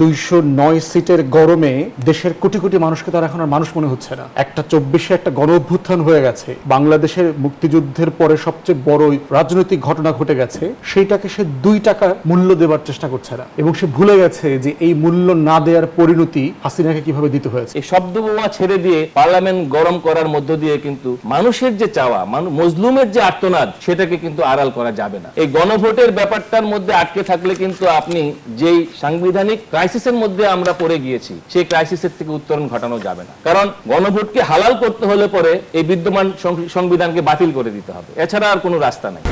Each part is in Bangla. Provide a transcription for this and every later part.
209 সিটের গরমে দেশের কোটি কোটি মানুষকে তার এখন আর মানুষ মনে হচ্ছে না। একটা 24-এ একটা গণ অভ্যুত্থান হয়ে গেছে, বাংলাদেশের মুক্তিযুদ্ধের পরে সবচেয়ে বড় রাজনৈতিক ঘটনা ঘটে গেছে, সেইটাকে সে 2 টাকা মূল্য দেওয়ার চেষ্টা করছে না, এবং সে ভুলে গেছে যে এই মূল্য না দেওয়ার পরিণতি হাসিনাকে কিভাবে দিতে হয়েছে। এই শব্দ বোমা ছেড়ে দিয়ে পার্লামেন্ট গরম করার মধ্য দিয়ে কিন্তু মানুষের যে চাওয়া, মজলুমের যে আর্তনাদ, সেটাকে কিন্তু আড়াল করা যাবে না। এই গণভোটের ব্যাপারটার মধ্যে আটকে থাকলে কিন্তু আপনি যেই সাংবিধানিক ক্রাইসিসের মধ্যে আমরা পড়ে গিয়েছি, সেই ক্রাইসিসের থেকে উত্তরণ ঘটানো যাবে না। কারণ গণভোটকে হালাল করতে হলে পরে এই বিদ্যমান সংবিধানকে বাতিল করে দিতে হবে, এছাড়া আর কোনো রাস্তা নাই।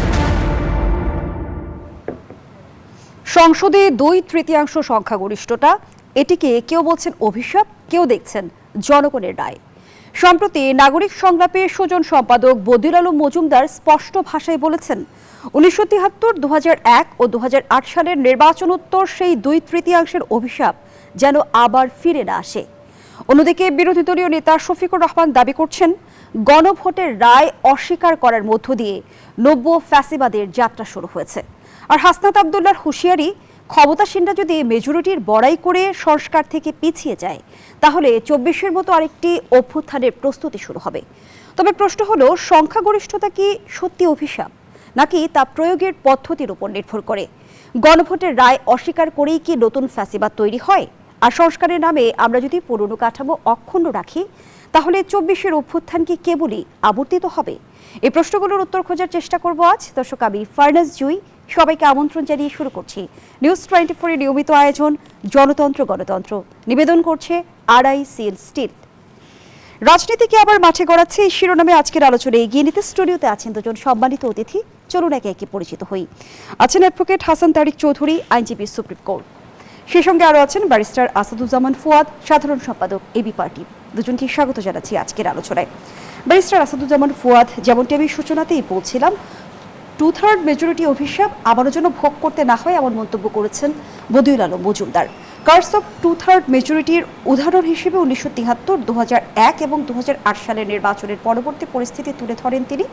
সংসদে 2/3 সংখ্যাগরিষ্ঠতা, এটিকে কেউ বলছেন অভিশাপ, কেউ দেখছেন জনগণের রায়। সম্প্রতি নাগরিক সংলাপে সুজন সম্পাদক বদিউল আলম মজুমদার স্পষ্ট ভাষায় বলেছেন, 1973, 2001 ও 2008 সালের নির্বাচনোত্তর সেই 2/3 অভিশাপ যেন আবার ফিরে না আসে। অন্যদিকে বিরোধী দলীয় নেতা শফিকুর রহমান দাবি করছেন, গণভোটের রায় অস্বীকার করার মধ্য দিয়ে নব্য ফ্যাসিবাদের যাত্রা শুরু হয়েছে। আর হাসনাত আব্দুল্লাহর হুঁশিয়ারি, ক্ষমতাসীনরা যদি মেজরিটির বড়াই করে সংস্কার থেকে পিছিয়ে যায়, তাহলে 24-এর মতো আরেকটি অভ্যুত্থানের প্রস্তুতি শুরু হবে। তবে প্রশ্ন হলো, সংখ্যাগরিষ্ঠতা কি সত্যি অভিশাপ, নাকি তা প্রয়োগের পদ্ধতির উপর নির্ভর করে? গণভোটের রায় অস্বীকার করেই কি নতুন ফ্যাসিবাদ তৈরি হয়? আর সংস্কারের নামে আমরা যদি পুরনো কাঠামো অক্ষুণ্ণ রাখি, তাহলে 24-এর অভ্যুত্থান কি কেবলই আবর্তিত হবে? এই প্রশ্নগুলোর উত্তর খোঁজার চেষ্টা করব আজ। দর্শক, আমি ফারনাজ জুই, সবাইকে আমন্ত্রণ জানিয়ে শুরু করছি নিউজ 24-এর নিয়মিত আয়োজন জনতন্ত্র গণতন্ত্র। নিবেদন করছে RICL স্টিল। রাজনীতিকে আবার মাঠে গড়াচ্ছে, এই শিরোনামে আজকের আলোচনায় এগিয়ে নিতে স্টুডিওতে আছেন দুজন সম্মানিত অতিথি। চলুন একে একে পরিচিত হই। আছেন অ্যাডভোকেট হাসান তারিক চৌধুরী, আইনজীবী, সুপ্রিম কোর্ট। সেই সঙ্গে আরও আছেন ব্যারিস্টার আসাদুজ্জামান ফুয়াদ, সাধারণ সম্পাদক, এবি পার্টি। দুজনকে স্বাগত জানাচ্ছি আজকের আলোচনায়। ব্যারিস্টার আসাদুজ্জামান ফুয়াদ, যেমনটি আমি সূচনাতেই বলছিলাম, 2/3 মেজরিটি অভিশাপ আবারও যেন ভোগ করতে না হয়, এমন মন্তব্য করেছেন বদিউল আলম মজুমদার। কার্স অফ 2/3 মেজরিটির উদাহরণ হিসেবে 1973, 2001 এবং 2008 সালের নির্বাচনের পরবর্তী পরিস্থিতি তুলে ধরেন তিনি,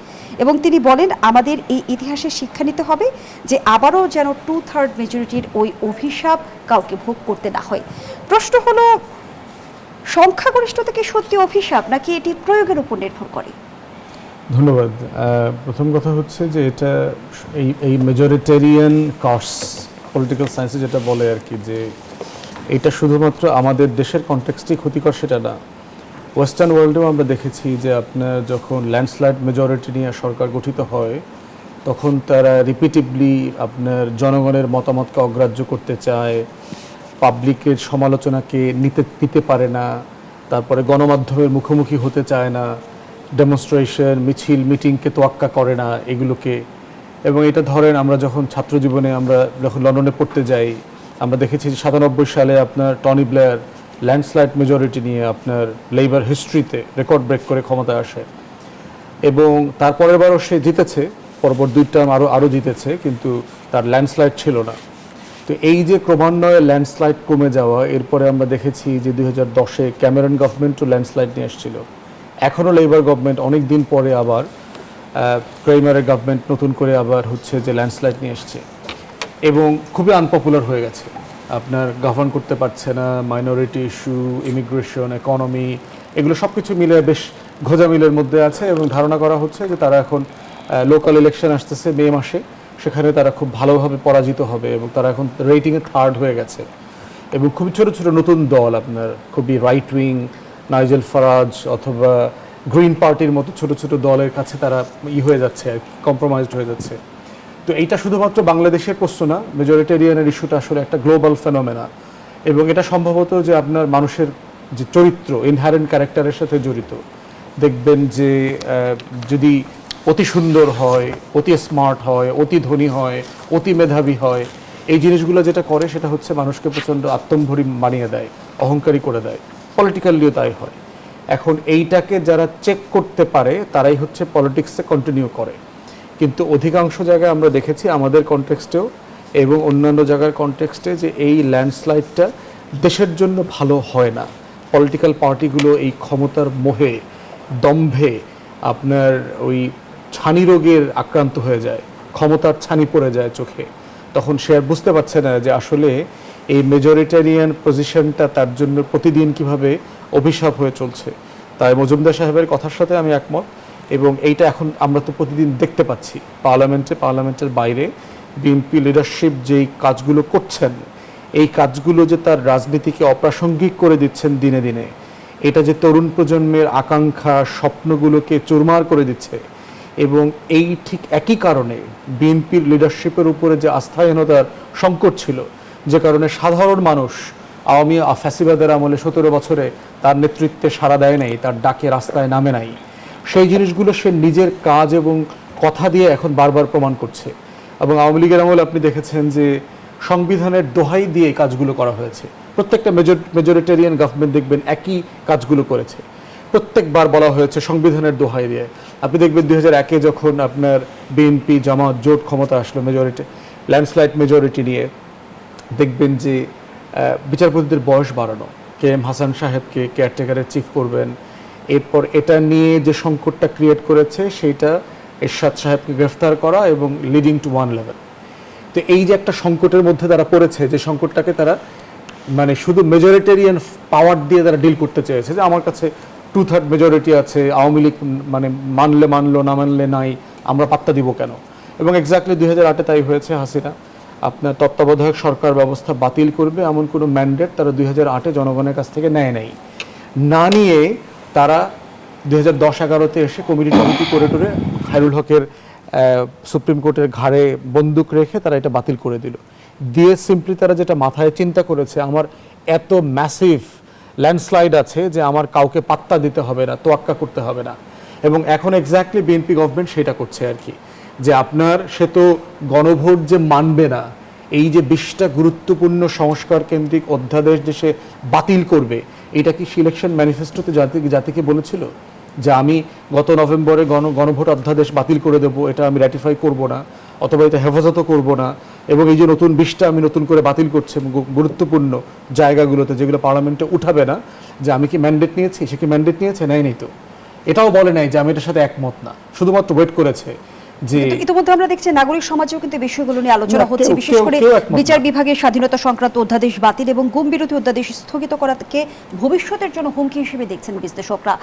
এবং তিনি বলেন, আমাদের এই ইতিহাসে শিক্ষা নিতে হবে যে আবারও যেন 2/3 মেজরিটির ওই অভিশাপ কাউকে ভোগ করতে না হয়। প্রশ্ন হলো, সংখ্যাগরিষ্ঠতা কি সত্যি অভিশাপ, নাকি এটি প্রয়োগের উপর নির্ভর করে? ধন্যবাদ। প্রথম কথা হচ্ছে যে এটা এই মেজরিটেরিয়ান কস পলিটিক্যাল সায়েন্সে যেটা বলে আর কি, যে এটা শুধুমাত্র আমাদের দেশের কনটেক্সটই ক্ষতিকর সেটা না। ওয়েস্টার্ন ওয়ার্ল্ডেও আমরা দেখেছি যে আপনার যখন ল্যান্ডস্লাইড মেজরিটি নিয়ে সরকার গঠিত হয়, তখন তারা রিপিটিভলি আপনার জনগণের মতামতকে অগ্রাহ্য করতে চায়, পাবলিকের সমালোচনাকে নিতে পারে না, তারপরে গণমাধ্যমের মুখোমুখি হতে চায় না, ডেমনস্ট্রেশন, মিছিল, মিটিংকে তোয়াক্কা করে না এগুলোকে। এবং এটা ধরেন আমরা যখন ছাত্র জীবনে আমরা যখন লন্ডনে পড়তে যাই, আমরা দেখেছি যে 97 সালে আপনার টনি ব্লেয়ার ল্যান্ডস্লাইড মেজরিটি নিয়ে আপনার লেবার হিস্ট্রিতে রেকর্ড ব্রেক করে ক্ষমতায় আসে, এবং তারপরের বারও সে জিতেছে, পরপর 2 টার্ম আরও জিতেছে, কিন্তু তার ল্যান্ডস্লাইড ছিল না। তো এই যে ক্রমান্বয়ে ল্যান্ডস্লাইড কমে যাওয়া, এরপরে আমরা দেখেছি যে 2010-এ ক্যামেরন গভর্নমেন্টও ল্যান্ডস্লাইড নিয়ে এসেছিল। এখনও লেবার গভর্নমেন্ট অনেক দিন পরে আবার ক্রেমারের গভর্নমেন্ট নতুন করে আবার হচ্ছে যে ল্যান্ডস্লাইড নিয়ে এসছে, এবং খুবই আনপপুলার হয়ে গেছে, আপনার গভর্ন করতে পারছে না, মাইনরিটি ইস্যু, ইমিগ্রেশন, ইকোনমি, এগুলো সব কিছু মিলে বেশ ঘোজামিলের মধ্যে আছে। এবং ধারণা করা হচ্ছে যে তারা এখন লোকাল ইলেকশন আসতেছে মে মাসে, সেখানে তারা খুব ভালোভাবে পরাজিত হবে, এবং তারা এখন রেটিংয়ে 3rd হয়ে গেছে। এবং খুবই ছোটো ছোটো নতুন দল, আপনার খুবই রাইট উইং, নাইজেল ফারাজ অথবা গ্রিন পার্টির মতো ছোট ছোট দলের কাছে তারা হয়ে যাচ্ছে আর কি, কম্প্রোমাইজড হয়ে যাচ্ছে। তো এইটা শুধুমাত্র বাংলাদেশের প্রশ্ন না, মেজরিটেরিয়ানের ইস্যুটা আসলে একটা গ্লোবাল ফেনোমেনা, এবং এটা সম্ভবত যে আপনার মানুষের যে চরিত্র, ইনহারেন্ট ক্যারেক্টারের সাথে জড়িত। দেখবেন যে যদি অতি সুন্দর হয়, অতি স্মার্ট হয়, অতি ধনী হয়, অতি মেধাবী হয়, এই জিনিসগুলো যেটা করে সেটা হচ্ছে মানুষকে প্রচণ্ড আত্মম্ভরী বানিয়ে দেয়, অহংকারী করে দেয়। পলিটিক্যালিও তাই হয়। এখন এইটাকে যারা চেক করতে পারে তারাই হচ্ছে পলিটিক্সে কন্টিনিউ করে, কিন্তু অধিকাংশ জায়গায় আমরা দেখেছি আমাদের কনটেক্সটেও এবং অন্যান্য জায়গার কনটেক্সটে যে এই ল্যান্ডস্লাইডটা দেশের জন্য ভালো হয় না। পলিটিক্যাল পার্টিগুলো এই ক্ষমতার মোহে, দম্ভে আপনার ওই ছানি রোগের আক্রান্ত হয়ে যায়, ক্ষমতার ছানি পড়ে যায় চোখে, তখন সে আর বুঝতে পারছে না যে আসলে এই মেজরিটেরিয়ান পজিশনটা তার জন্য প্রতিদিন কিভাবে অভিশাপ হয়ে চলছে। তাই মজুমদার সাহেবের কথার সাথে আমি একমত, এবং এইটা এখন আমরা তো প্রতিদিন দেখতে পাচ্ছি পার্লামেন্টের বাইরে বিএনপি লিডারশিপ যেই কাজগুলো করছেন, এই কাজগুলো যে তার রাজনীতিকে অপ্রাসঙ্গিক করে দিচ্ছেন দিনে দিনে, এটা যে তরুণ প্রজন্মের আকাঙ্ক্ষা স্বপ্নগুলোকে চুরমার করে দিচ্ছে, এবং এই ঠিক একই কারণে বিএনপির লিডারশিপের উপরে যে আস্থাহীনতার সংকট ছিল, যে কারণে সাধারণ মানুষ আওয়ামী ফ্যাসিবাদের আমলে 17 বছরে তার নেতৃত্বে সাড়া দেয় নাই, তার ডাকে রাস্তায় নামে নাই, সেই জিনিসগুলো সে নিজের কাজ এবং কথা দিয়ে এখন বারবার প্রমাণ করছে। এবং আওয়ামী লীগের আমলে আপনি দেখেছেন যে সংবিধানের দোহাই দিয়ে এই কাজগুলো করা হয়েছে। প্রত্যেকটা মেজরিটেরিয়ান গভর্নমেন্ট দেখবেন একই কাজগুলো করেছে, প্রত্যেকবার বলা হয়েছে সংবিধানের দোহাই দিয়ে। আপনি দেখবেন 2001-এ যখন আপনার বিএনপি জামাত জোট ক্ষমতা আসলো মেজরিটি ল্যান্ডস্লাইড মেজরিটি নিয়ে, দেখবেন যে বিচারপতিদের বয়স বাড়ানো, KM হাসান সাহেবকে কেয়ারটেকারের চিফ করবেন, এরপর এটা নিয়ে যে সংকটটা ক্রিয়েট করেছে সেইটা এরশাদ সাহেবকে গ্রেফতার করা এবং লিডিং টু 111। তো এই যে একটা সংকটের মধ্যে তারা পড়েছে, যে সংকটটাকে তারা মানে শুধু মেজরিটেরিয়ান পাওয়ার দিয়ে তারা ডিল করতে চেয়েছে, যে আমার কাছে 2/3 মেজরিটি আছে, আওয়ামী লীগ মানে মানলে মানলো, না মানলে নাই, আমরা পাত্তা দিব কেন। এবং এক্স্যাক্টলি 2008-এ তাই হয়েছে। হাসিনা আপনার তত্ত্বাবধায়ক সরকার ব্যবস্থা বাতিল করবে এমন কোনো ম্যান্ডেট তারা 2008-এ জনগণের কাছ থেকে নেয় নাই, না নিয়ে তারা 2010-11-তে এসে কমিটি করে খায়রুল হকের সুপ্রিম কোর্টের ঘাড়ে বন্দুক রেখে তারা এটা বাতিল করে দিল। দিয়ে সিম্পলি তারা যেটা মাথায় চিন্তা করেছে, আমার এত ম্যাসিভ ল্যান্ডস্লাইড আছে যে আমার কাউকে পাত্তা দিতে হবে না, তোয়াক্কা করতে হবে না। এবং এখন এক্স্যাক্টলি বিএনপি গভর্নমেন্ট সেটা করছে আর কি, যে আপনার সে তো গণভোট যে মানবে না, এই যে 20টা গুরুত্বপূর্ণ সংস্কার কেন্দ্রিক অধ্যাদেশ দেশে বাতিল করবে, এটা কি সিলেকশন ম্যানিফেস্টোতে জাতিকে বলেছিল যে আমি গত নভেম্বরে গণভোট অধ্যাদেশ বাতিল করে দেবো, এটা আমি র্যাটিফাই করব না, অথবা এটা হেফাজতও করব না, এবং এই যে নতুন 20টা আমি নতুন করে বাতিল করছি গুরুত্বপূর্ণ জায়গাগুলোতে যেগুলো পার্লামেন্টে উঠাবে না, যে আমি কি ম্যান্ডেট নিয়েছি, সে কি ম্যান্ডেট নিয়েছে, নেই তো এটাও বলে নাই যে আমি এটার সাথে একমত না, শুধুমাত্র ওয়েট করেছে। যে ইতিমধ্যে আমরা দেখছি নাগরিক সমাজেও কিন্তু বিষয়গুলো নিয়ে আলোচনা হচ্ছে, বিশেষ করে বিচার বিভাগের স্বাধীনতা সংক্রান্ত অধ্যাদেশ বাতিল এবং গুম বিরোধী অধ্যাদেশ স্থগিত করাকে ভবিষ্যতের জন্য হুমকি হিসেবে দেখছেন বিশ্লেষকরা।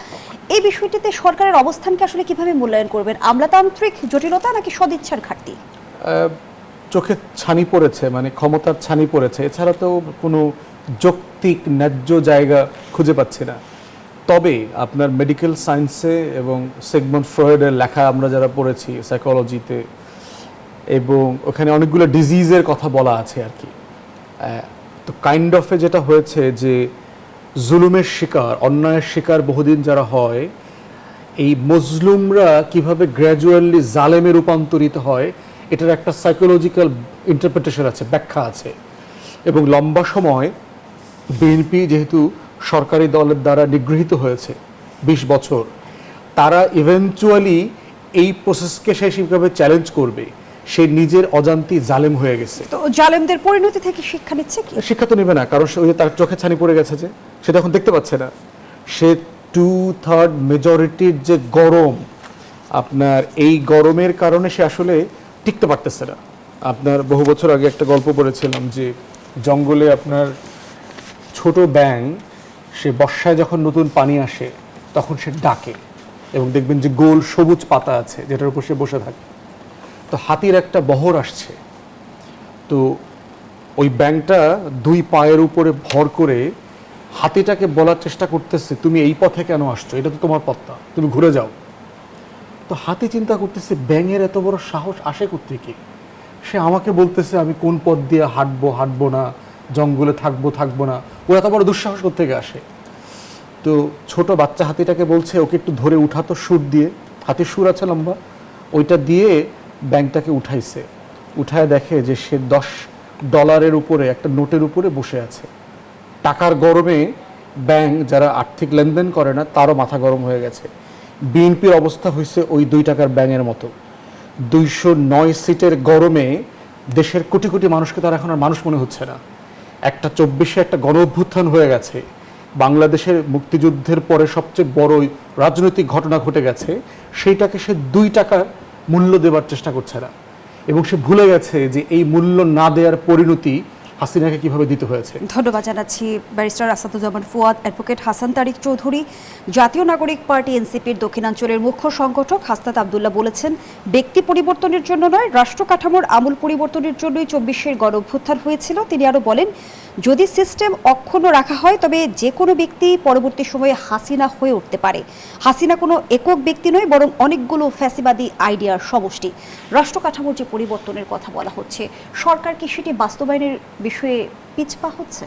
এই বিষয়টিতে সরকারের অবস্থানকে আসলে কিভাবে মূল্যায়ন করবেন? আমলাতান্ত্রিক জটিলতা নাকি সদিচ্ছার ঘাটতি? চোখে ছানি পড়েছে, মানে ক্ষমতার ছানি পড়েছে, এছাড়া তো কোনো যৌক্তিক ন্যায্য জায়গা খুঁজে পাচ্ছি না। তবে আপনার মেডিকেল সায়েন্সে এবং সিগমন্ড ফ্রয়েডের লেখা আমরা যারা পড়েছি সাইকোলজিতে, এবং ওখানে অনেকগুলো ডিজিজের কথা বলা আছে আর কি, তো কাইন্ড অফে যেটা হয়েছে যে জুলুমের শিকার, অন্যায়ের শিকার বহুদিন যারা হয়, এই মজলুমরা কিভাবে গ্র্যাজুয়ালি জালেমে রূপান্তরিত হয়, এটার একটা সাইকোলজিক্যাল ইন্টারপ্রিটেশন আছে, ব্যাখ্যা আছে। এবং লম্বা সময় বিএনপি যেহেতু সরকারি দলের দ্বারা নিগৃহীত হয়েছে 20 বছর, তারা ইভেনচুয়ালি এই প্রসেসকে সে সেভাবে চ্যালেঞ্জ করবে, সে নিজের অজান্তি জালেম হয়ে গেছে। তো জালেমদের পরিণতি থেকে শিক্ষা নিচ্ছে কি? শিক্ষা তো নেবে না, কারণ ওই যে তার চোখে ছানি পড়ে গেছে, যে সেটা এখন দেখতে পাচ্ছে না। সে 2/3 মেজরিটির যে গরম, আপনার এই গরমের কারণে সে আসলে টিকতে পারতেছে না। আপনার বহু বছর আগে একটা গল্প পড়েছিলাম যে জঙ্গলে আপনার ছোট ব্যাঙ, সে বর্ষায় যখন নতুন পানি আসে তখন সে ডাকে, এবং দেখবেন যে গোল সবুজ পাতা আছে যেটার উপর সে বসে থাকে। তো হাতির একটা বহর আসছে, তো ওই ব্যাঙটা 2 পায়ের উপরে ভর করে হাতিটাকে বলার চেষ্টা করতেছে, তুমি এই পথে কেন আসছো, এটা তো তোমার পথ না, তুমি ঘুরে যাও। তো হাতি চিন্তা করতেছে ব্যাঙের এত বড় সাহস আসে কোত্থেকে, সে আমাকে বলতেছে আমি কোন পথ দিয়ে হাঁটবো না, জঙ্গলে থাকবো না, ও এত বড় দুঃসাহস কোত্থেকে আসে। তো ছোট বাচ্চা হাতিটাকে বলছে ওকে একটু ধরে উঠাতো সুর দিয়ে, হাতির সুর আছে লম্বা, ওইটা দিয়ে ব্যাংকটাকে উঠাইছে। উঠায় দেখে যে সে $10 উপরে একটা নোটের উপরে বসে আছে। টাকার গরমে ব্যাংক যারা আর্থিক লেনদেন করে না তারও মাথা গরম হয়ে গেছে। বিএনপির অবস্থা হয়েছে ওই 2 টাকার ব্যাঙের মতো। 209 সিটের গরমে দেশের কোটি কোটি মানুষকে তার এখন আর মানুষ মনে হচ্ছে না। একটা 24-এ একটা গণ অভ্যুত্থান হয়ে গেছে, বাংলাদেশের মুক্তিযুদ্ধের পরে সবচেয়ে বড় রাজনৈতিক ঘটনা ঘটে গেছে, সেইটাকে সে 2 টাকার মূল্য দেওয়ার চেষ্টা করছে না। এবং সে ভুলে গেছে যে এই মূল্য না দেওয়ার পরিণতি হাসিনাকে কিভাবে দিতে হয়েছে। ধন্যবাদ জানাচ্ছি ব্যারিস্টার আসাদুজ্জামান ফুয়াদ, অ্যাডভোকেট হাসান তারিক চৌধুরী। জাতীয় নাগরিক পার্টি এনসিপির দক্ষিণাঞ্চলের মুখ্য সংগঠক হাসনাত আবদুল্লাহ বলেছেন, ব্যক্তি পরিবর্তনের জন্য নয়, রাষ্ট্র কাঠামোর আমূল পরিবর্তনের জন্যই ২৪-এর গণঅভ্যুত্থান হয়েছিল। তিনি আরও বলেন, যদি সিস্টেম অক্ষুণ্ণ রাখা হয় তবে যে কোনো ব্যক্তি পরবর্তী সময়ে হাসিনা হয়ে উঠতে পারে। হাসিনা কোনো একক ব্যক্তি নয়, বরং অনেকগুলো ফ্যাসিবাদী আইডিয়ার সমষ্টি। রাষ্ট্র কাঠামোর যে পরিবর্তনের কথা বলা হচ্ছে, সরকার কি সেটি বাস্তবায়নের বিষয়ে পিছপা হচ্ছে?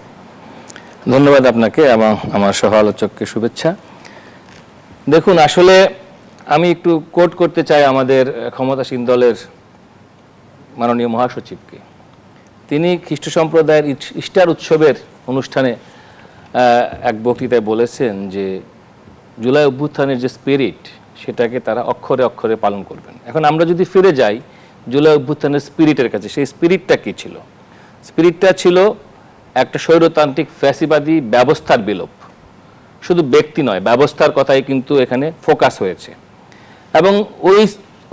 ধন্যবাদ আপনাকে এবং আমার সহ আলোচককে শুভেচ্ছা। দেখুন, আসলে আমি একটু কোট করতে চাই আমাদের ক্ষমতাসীন দলের মাননীয় মহাসচিবকে। তিনি খ্রিস্ট সম্প্রদায়ের ইস্টার উৎসবের অনুষ্ঠানে এক বক্তৃতায় বলেছেন যে জুলাই অভ্যুত্থানের যে স্পিরিট, সেটাকে তারা অক্ষরে অক্ষরে পালন করবেন। এখন আমরা যদি ফিরে যাই জুলাই অভ্যুত্থানের স্পিরিটের কাছে, সেই স্পিরিটটা কী ছিল? স্পিরিটটা ছিল একটা স্বৈরতান্ত্রিক ফ্যাসিবাদী ব্যবস্থার বিলোপ। শুধু ব্যক্তি নয়, ব্যবস্থার কথাই কিন্তু এখানে ফোকাস হয়েছে। এবং ওই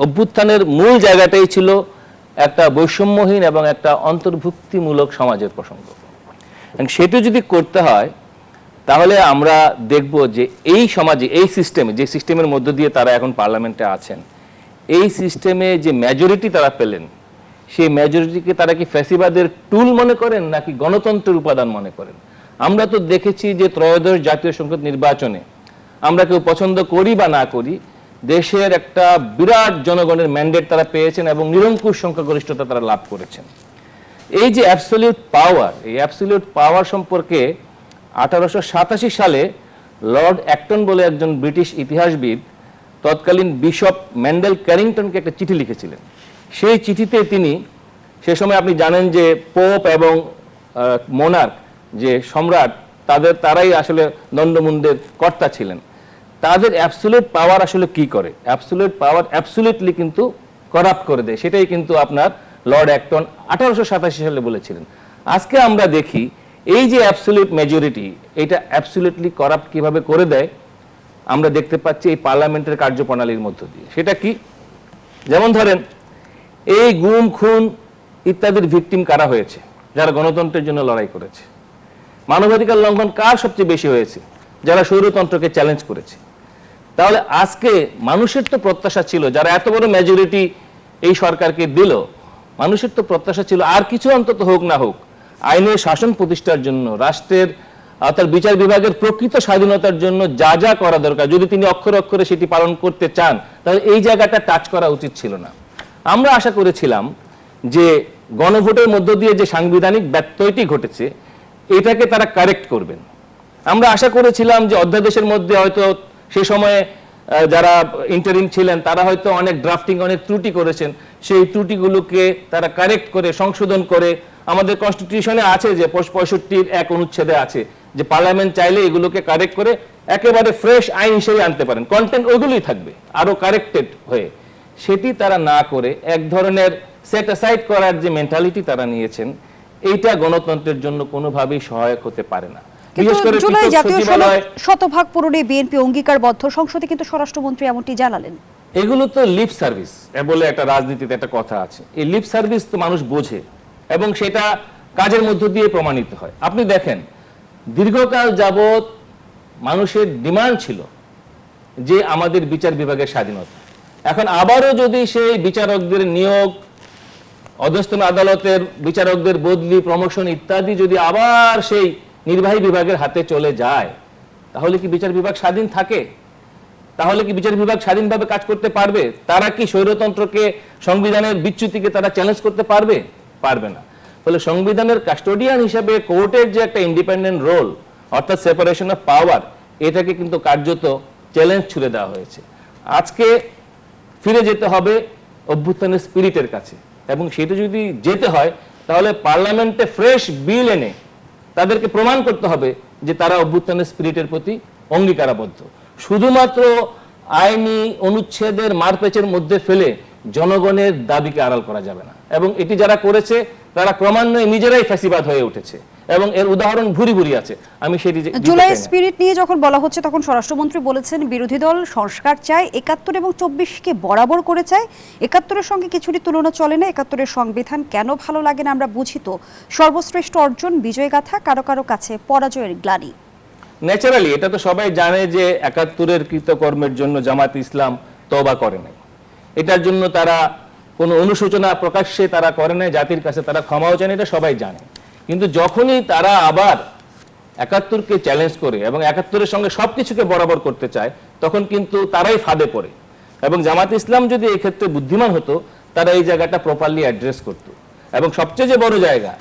অভ্যুত্থানের মূল জায়গাটাই ছিল একটা বৈষম্যহীন এবং একটা অন্তর্ভুক্তিমূলক সমাজের প্রসঙ্গ। এবং সেটা যদি করতে হয় তাহলে আমরা দেখব যে এই সমাজে, এই সিস্টেমে, যে সিস্টেমের মধ্য দিয়ে তারা এখন পার্লামেন্টে আছেন, এই সিস্টেমে যে মেজরিটি তারা পেলেন, সেই মেজরিটিকে তারা কি ফ্যাসিবাদের টুল মনে করেন নাকি গণতন্ত্রের উপাদান মনে করেন? আমরা তো দেখেছি যে ত্রয়োদশ জাতীয় সংসদ নির্বাচনে আমরা কেউ পছন্দ করি বা না করি, দেশের একটা বিরাট জনগণের ম্যান্ডেট তারা পেয়েছেন এবং নিরঙ্কুশ সংখ্যাগরিষ্ঠতা তারা লাভ করেছেন। এই যে অ্যাবসলিউট পাওয়ার, এই অ্যাবসলিউট পাওয়ার সম্পর্কে 1887 সালে লর্ড অ্যাক্টন বলে একজন ব্রিটিশ ইতিহাসবিদ তৎকালীন বিশপ ম্যান্ডেল ক্যারিংটনকে একটা চিঠি লিখেছিলেন। সেই চিঠিতে তিনি, সে সময় আপনি জানেন যে পোপ এবং মোনার্ক, যে সম্রাট, তারাই আসলে দণ্ডমুণ্ডের কর্তা ছিলেন। তাদের অ্যাবসলিউট পাওয়ার আসলে কি করে? অ্যাবসলিউট পাওয়ার অ্যাবসলিউটলি কিন্তু করাপ্ট করে দেয়। সেটাই কিন্তু আপনার লর্ড অ্যাক্টন 1887 সালে বলেছিলেন। আজকে আমরা দেখি এই যে অ্যাবসলিউট মেজরিটি, এটা অ্যাবসলিউটলি করাপ্ট কিভাবে করে দেয় আমরা দেখতে পাচ্ছি এই পার্লামেন্টের কার্যপ্রণালীর মধ্য দিয়ে। সেটা কি? যেমন ধরেন, এই গুম, খুন ইত্যাদির ভিকটিম কারা হয়েছে? যারা গণতন্ত্রের জন্য লড়াই করেছে। মানবাধিকার লঙ্ঘন কার সবচেয়ে বেশি হয়েছে? যারা স্বৈরতন্ত্রকে চ্যালেঞ্জ করেছে। তাহলে আজকে মানুষের তো প্রত্যাশা ছিল, যারা এত বড় মেজরিটি এই সরকারকে দিল, মানুষের তো প্রত্যাশা ছিল আর কিছু অন্তত হোক না হোক, আইনের শাসন প্রতিষ্ঠার জন্য, রাষ্ট্রের তার বিচার বিভাগের প্রকৃত স্বাধীনতার জন্য যা যা করা দরকার, যদি তিনি অক্ষরে অক্ষরে সেটি পালন করতে চান, তাহলে এই জায়গাটা টাচ করা উচিত ছিল না। আমরা আশা করেছিলাম যে গণভোটের মধ্য দিয়ে যে সাংবিধানিক ব্যত্যয়টি ঘটেছে, এটাকে তারা কারেক্ট করবেন। আমরা আশা করেছিলাম যে অধ্যাদেশের মধ্যে হয়তো সে সময়ে যারা ইন্টারিম ছিলেন তারা হয়তো অনেক ড্রাফটিং, অনেক ত্রুটি করেছেন, সেই ত্রুটিগুলোকে তারা কারেক্ট করে, সংশোধন করে, আমাদের কনস্টিটিউশনে আছে যে 65-র এক অনুচ্ছেদে আছে যে পার্লামেন্ট চাইলে এগুলোকে কারেক্ট করে একেবারে ফ্রেশ আইন হিসেবে আনতে পারেন, কন্টেন্ট ওইগুলোই থাকবে আরো কারেক্টেড হয়ে। সেটি তারা না করে এক ধরনের সেট অ্যাসাইড করার যে মেন্টালিটি তারা নিয়েছেন, এইটা গণতন্ত্রের জন্য কোনোভাবেই সহায়ক হতে পারে না। জুলাই জাতীয় শতভাগ পূরণে বিএনপি অঙ্গীকারবদ্ধ, সংসদে কিন্তু স্বরাষ্ট্রমন্ত্রী এমনটি জানালেন। এগুলো তো লিপ সার্ভিস বলে একটা রাজনীতিতে একটা কথা আছে। এই লিপ সার্ভিস তো মানুষ বোঝে এবং সেটা কাজের মধ্য দিয়ে প্রমাণিত হয়। আপনি দেখেন, দীর্ঘকাল যাবৎ মানুষের ডিমান্ড ছিল যে আমাদের বিচার বিভাগের স্বাধীনতা। এখন আবারও যদি সেই বিচারকদের নিয়োগ, অধস্তন আদালতের বিচারকদের বদলি, প্রমোশন ইত্যাদি যদি আবার সেই নির্বাহী বিভাগের হাতে চলে যায়, তাহলে কি বিচার বিভাগ স্বাধীন থাকে? তাহলে কি বিচার বিভাগ স্বাধীনভাবে কাজ করতে পারবে? তারা কি স্বৈরতন্ত্রকে, সংবিধানের বিচ্যুতিকে তারা চ্যালেঞ্জ করতে পারবে? পারবে না। ফলে সংবিধানের কাস্টোডিয়ান হিসেবে কোর্টের যে একটা ইন্ডিপেন্ডেন্ট রোল, অর্থাৎ সেপারেশন অফ পাওয়ার, এটাকে কিন্তু কার্যত চ্যালেঞ্জ ছুড়ে দেওয়া হয়েছে। আজকে ফিরে যেতে হবে অভ্যুত্থানের স্পিরিটের কাছে, এবং সেটা যদি যেতে হয় তাহলে পার্লামেন্টে ফ্রেশ বিল এনে তাদেরকে প্রমাণ করতে হবে যে তারা অভ্যুত্থানের স্পিরিটের প্রতি অঙ্গীকারাবদ্ধ। শুধুমাত্র আইনি অনুচ্ছেদের মারপেচের মধ্যে ফেলে জনগণের দাবিকে আড়াল করা যাবে না। এবং এটি যারা করেছে তারা ক্রমান্বয়ে নিজেরাই ফ্যাসিবাদ হয়ে উঠেছে। এবং এর উদাহরণ ভুরি ভুরি আছে, আমি সেটি দিতে জুলাই চাই না। স্পিরিট নিয়ে যখন বলা হচ্ছে তখন স্বরাষ্ট্রমন্ত্রী বলেছেন বিরোধী দল সংস্কার চায়, ৭১ এবং ২৪কে বরাবর করে চায়, ৭১-এর সঙ্গে কিছুরই তুলনা চলে না, ৭১-এর সংবিধান কেন ভালো লাগে না আমরা বুঝি তো, সর্বশ্রেষ্ঠ অর্জন বিজয়গাথা, কারো কারো কাছে পরাজয়ের গ্লানি। ন্যাচারালি এটা তো সবাই জানে যে ৭১-এর কৃতকর্মের জন্য জামাত ইসলাম তওবা করে নাই, এটার জন্য তারা কোনো অনুশোচনা প্রকাশ্যে তারা করে নাই, জাতির কাছে তারা ক্ষমাও চান, এটা সবাই জানে। কিন্তু যখনই তারা আবার ৭১-কে চ্যালেঞ্জ করে এবং ৭১-এর সঙ্গে সবকিছুকে বরাবর করতে চায়, তখন কিন্তু তারাই ফাঁদে পড়ে। এবং জামাত ইসলাম যদি এই ক্ষেত্রে বুদ্ধিমান হতো, তারা এই জায়গাটা প্রপারলি অ্যাড্রেস করত। এবং সবচেয়ে যে বড় জায়গা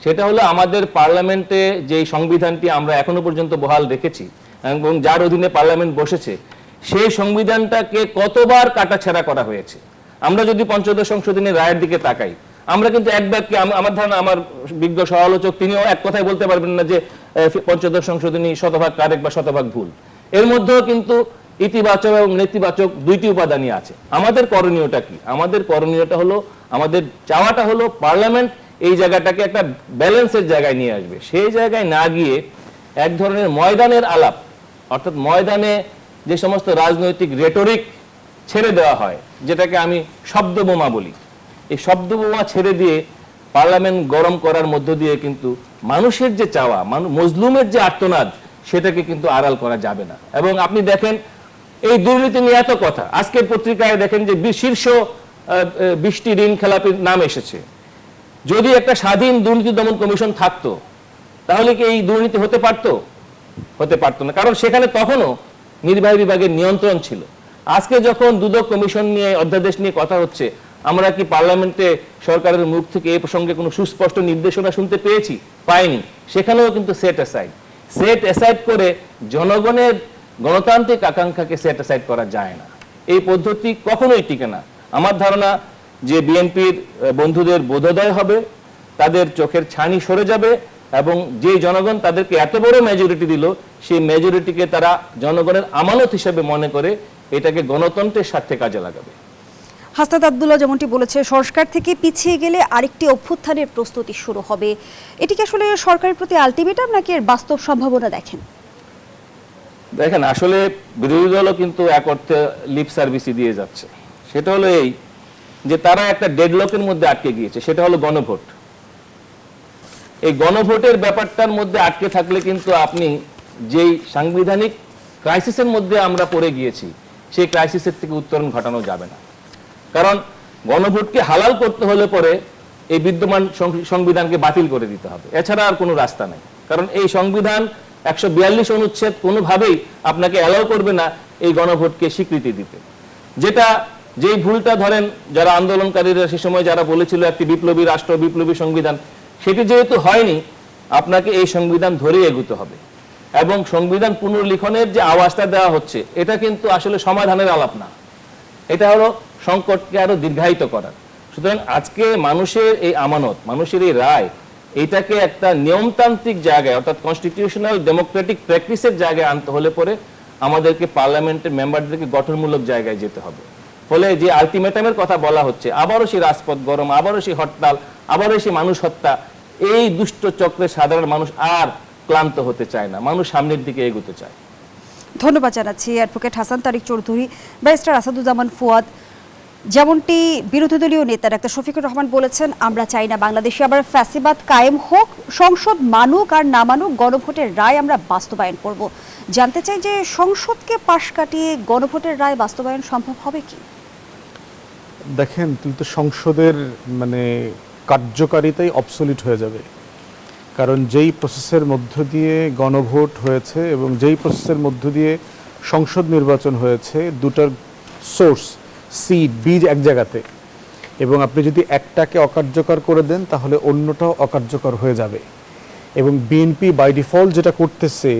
সেটা হলো আমাদের পার্লামেন্টে যেই সংবিধানটি আমরা এখনো পর্যন্ত বহাল রেখেছি এবং যার অধীনে পার্লামেন্ট বসেছে, সেই সংবিধানটাকে কতবার কাটাছেঁড়া করা হয়েছে। আমরা যদি পঞ্চদশ সংশোধনের রায়ের দিকে তাকাই, আমরা কিন্তু এক বাক্যে, আমার ধারণা আমার বিজ্ঞ সমালোচক তিনিও এক কথায় বলতে পারবেন না যে পঞ্চদশ সংশোধনী শতভাগ কারেক্ট বা শতভাগ ভুল। এর মধ্যেও কিন্তু ইতিবাচক এবং নেতিবাচক দুইটি উপাদানই আছে। আমাদের করণীয়টা কি? আমাদের করণীয়টা হলো, আমাদের চাওয়াটা হলো পার্লামেন্ট এই জায়গাটাকে একটা ব্যালেন্সের জায়গায় নিয়ে আসবে। সেই জায়গায় না গিয়ে এক ধরনের ময়দানের আলাপ, অর্থাৎ ময়দানে যে সমস্ত রাজনৈতিক রেটরিক ছেড়ে দেওয়া হয়, যেটাকে আমি শব্দবোমা বলি, এই শব্দবোমা ছেড়ে দিয়ে পার্লামেন্ট গরম করার মধ্য দিয়ে কিন্তু মানুষের যে চাওয়া, মজলুমের যে আর্তনাদ, সেটাকে কিন্তু আড়াল করা যাবে না। এবং আপনি দেখেন এই দুর্নীতি নিয়ে এত কথা, আজকের পত্রিকায় দেখেন যে শীর্ষ 20টি ঋণ খেলাপির নাম এসেছে। যদি একটা স্বাধীন দুর্নীতি দমন কমিশন থাকতো, তাহলে কি এই দুর্নীতি হতে পারতো? হতে পারতো না, কারণ সেখানে তখনও নির্বাহী বিভাগের নিয়ন্ত্রণ ছিল। আজকে যখন দুদক কমিশন নিয়ে, অধ্যাদেশ নিয়ে কথা হচ্ছে, আমরা কি পার্লামেন্টে সরকারের মুখ থেকে এই প্রসঙ্গে কোনো সুস্পষ্ট নির্দেশনা শুনতে পেয়েছি? পাইনি। সেখানেও কিন্তু সেট অ্যাসাইড করে জনগণের গণতান্ত্রিক আকাঙ্ক্ষাকে সেট অ্যাসাইড করা যায় না। এই পদ্ধতি কখনোই টিকে না। আমার ধারণা যে বিএনপির বন্ধুদের বোধোদয় হবে, তাদের চোখের ছানি সরে যাবে এবং যে জনগণ তাদেরকে এত বড় মেজরিটি দিল, সেই মেজরিটিকে তারা জনগণের আমানত হিসেবে মনে করে এটাকে গণতন্ত্রের স্বার্থে কাজে লাগাবে। হাসনাত আব্দুল্লাহ যেমনটি বলেছে, সংস্কার থেকে পিছিয়ে গেলে আরেকটি অভ্যুত্থানের প্রস্তুতি শুরু হবে। এটি কি আসলে সরকারের প্রতি আলটিমেটাম নাকি এর বাস্তব সম্ভাবনা দেখেন? দেখেন, আসলে বিরোধী দলও কিন্তু এক অর্থে লিপ সার্ভিসই দিয়ে যাচ্ছে। সেটা হলো এই যে তারা একটা ডেডলকের মধ্যে আটকে গিয়েছে, সেটা হলো গণভোট। এই গণভোটের ব্যাপারটার মধ্যে আটকে থাকলে কিন্তু আপনি যেই সাংবিধানিক ক্রাইসিসের মধ্যে আমরা পড়ে গিয়েছি, সেই ক্রাইসিসের থেকে উত্তরণ ঘটানো যাবে না। কারণ গণভোটকে হালাল করতে হলে পরে এই বিদ্যমান সংবিধানকে বাতিল করে দিতে হবে, এছাড়া আর কোনো রাস্তা নেই। কারণ এই সংবিধান 142 অনুচ্ছেদ কোনোভাবেই আপনাকে অ্যালাউ করবে না এই গণভোটকে স্বীকৃতি দিতে। যেই ভুলটা ধরেন যারা আন্দোলনকারীরা সে সময় যারা বলেছিল একটি বিপ্লবী রাষ্ট্র, বিপ্লবী সংবিধান, সেটি যেহেতু হয়নি, আপনাকে এই সংবিধান ধরেই এগোতে হবে। এবং সংবিধান পুনর্লিখনের যে আওয়াজটা দেওয়া হচ্ছে, এটা কিন্তু আসলে সমাধানের আলাপ না, এটা হলো সংকটকে আরো দীর্ঘায়িত করার। সুতরাং আজকে মানুষের এই আমানত, মানুষের এই রায়, এটাকে একটা নিয়মতান্ত্রিক জায়গায়, অর্থাৎ কনস্টিটিউশনাল ডেমোক্রেটিক প্র্যাকটিসের জায়গায় আনতে হলে পরে আমাদেরকে পার্লামেন্টের মেম্বারদেরকে গঠনমূলক জায়গায় যেতে হবে। ফলে যে আলটিমেটামের কথা বলা হচ্ছে, আবারও সেই রাজপথ গরম, আবারও সেই হরতাল, আবারও সেই মানুষ হত্যা, এই দুষ্ট চক্রে সাধারণ মানুষ আর ক্লান্ত হতে চায় না, মানুষ সামনের দিকে এগোতে চায়। ধন্যবাদ জানাচ্ছি অ্যাডভোকেট হাসান তারিক চৌধুরী। ব্যারিস্টার আসাদুজ্জামান ফুয়াদ, যেমনটি বিরোধী দলীয় নেতা ডাক্তার শফিকুর রহমান বলেছেন, আমরা চাই না বাংলাদেশে আবার ফ্যাসিবাদ কায়েম হোক, সংসদ মানুক আর না মানুক গণভোটের রায় আমরা বাস্তবায়ন করব। জানতে চাই যে সংসদকে পাশ কাটিয়ে গণভোটের রায় বাস্তবায়ন সম্ভব হবে কি? দেখেন, কিন্তু সংসদের কার্যকারিতাই অবসলিট হয়ে যাবে। কারণ যেই প্রসেসের মধ্য দিয়ে গণভোট হয়েছে এবং যেই প্রসেসের মধ্য দিয়ে সংসদ নির্বাচন হয়েছে, দুটার সোর্স, সিড, বীজ এক জায়গাতে, এবং আপনি যদি একটাকে অকার্যকর করে দেন তাহলে অন্যটাও অকার্যকর হয়ে যাবে। এবং বিএনপি বাই ডিফল্ট যেটা করতেছে,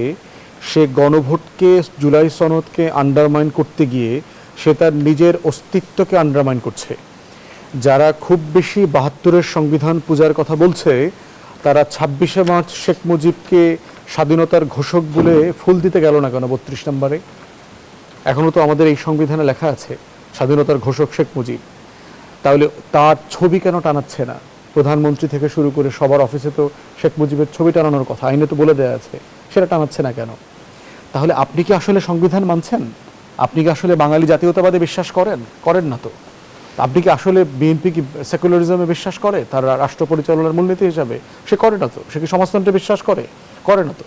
সে গণভোটকে, জুলাই সনদকে আন্ডারমাইন করতে গিয়ে সে তার নিজের অস্তিত্বকে আন্ডারমাইন করছে। যারা খুব বেশি 72-এর সংবিধান পূজার কথা বলছে, তারা 26শে মার্চ শেখ মুজিবকে স্বাধীনতার ঘোষক বলে ফুল দিতে গেল না কেন 32 নম্বরে? এখনও তো আমাদের এই সংবিধানে লেখা আছে স্বাধীনতার ঘোষক শেখ মুজিব। তাহলে তার ছবি কেন টানাচ্ছে না? প্রধানমন্ত্রী থেকে শুরু করে সবার অফিসে তো শেখ মুজিবের ছবি টানানোর কথা আইনে তো বলে দেওয়া আছে, সেটা টানাচ্ছে না কেন? তাহলে আপনি কি আসলে সংবিধান মানছেন? আপনি কি আসলে বাঙালি জাতীয়তাবাদে বিশ্বাস করেন? করেন না তো। আপনি কি আসলে বিএনপি কি সেকুলারিজমে বিশ্বাস করে তার রাষ্ট্র পরিচালনার মূলনীতি হিসাবে? সে করে না তো। সে কি সমাজতন্ত্রে বিশ্বাস করে? করে না তো।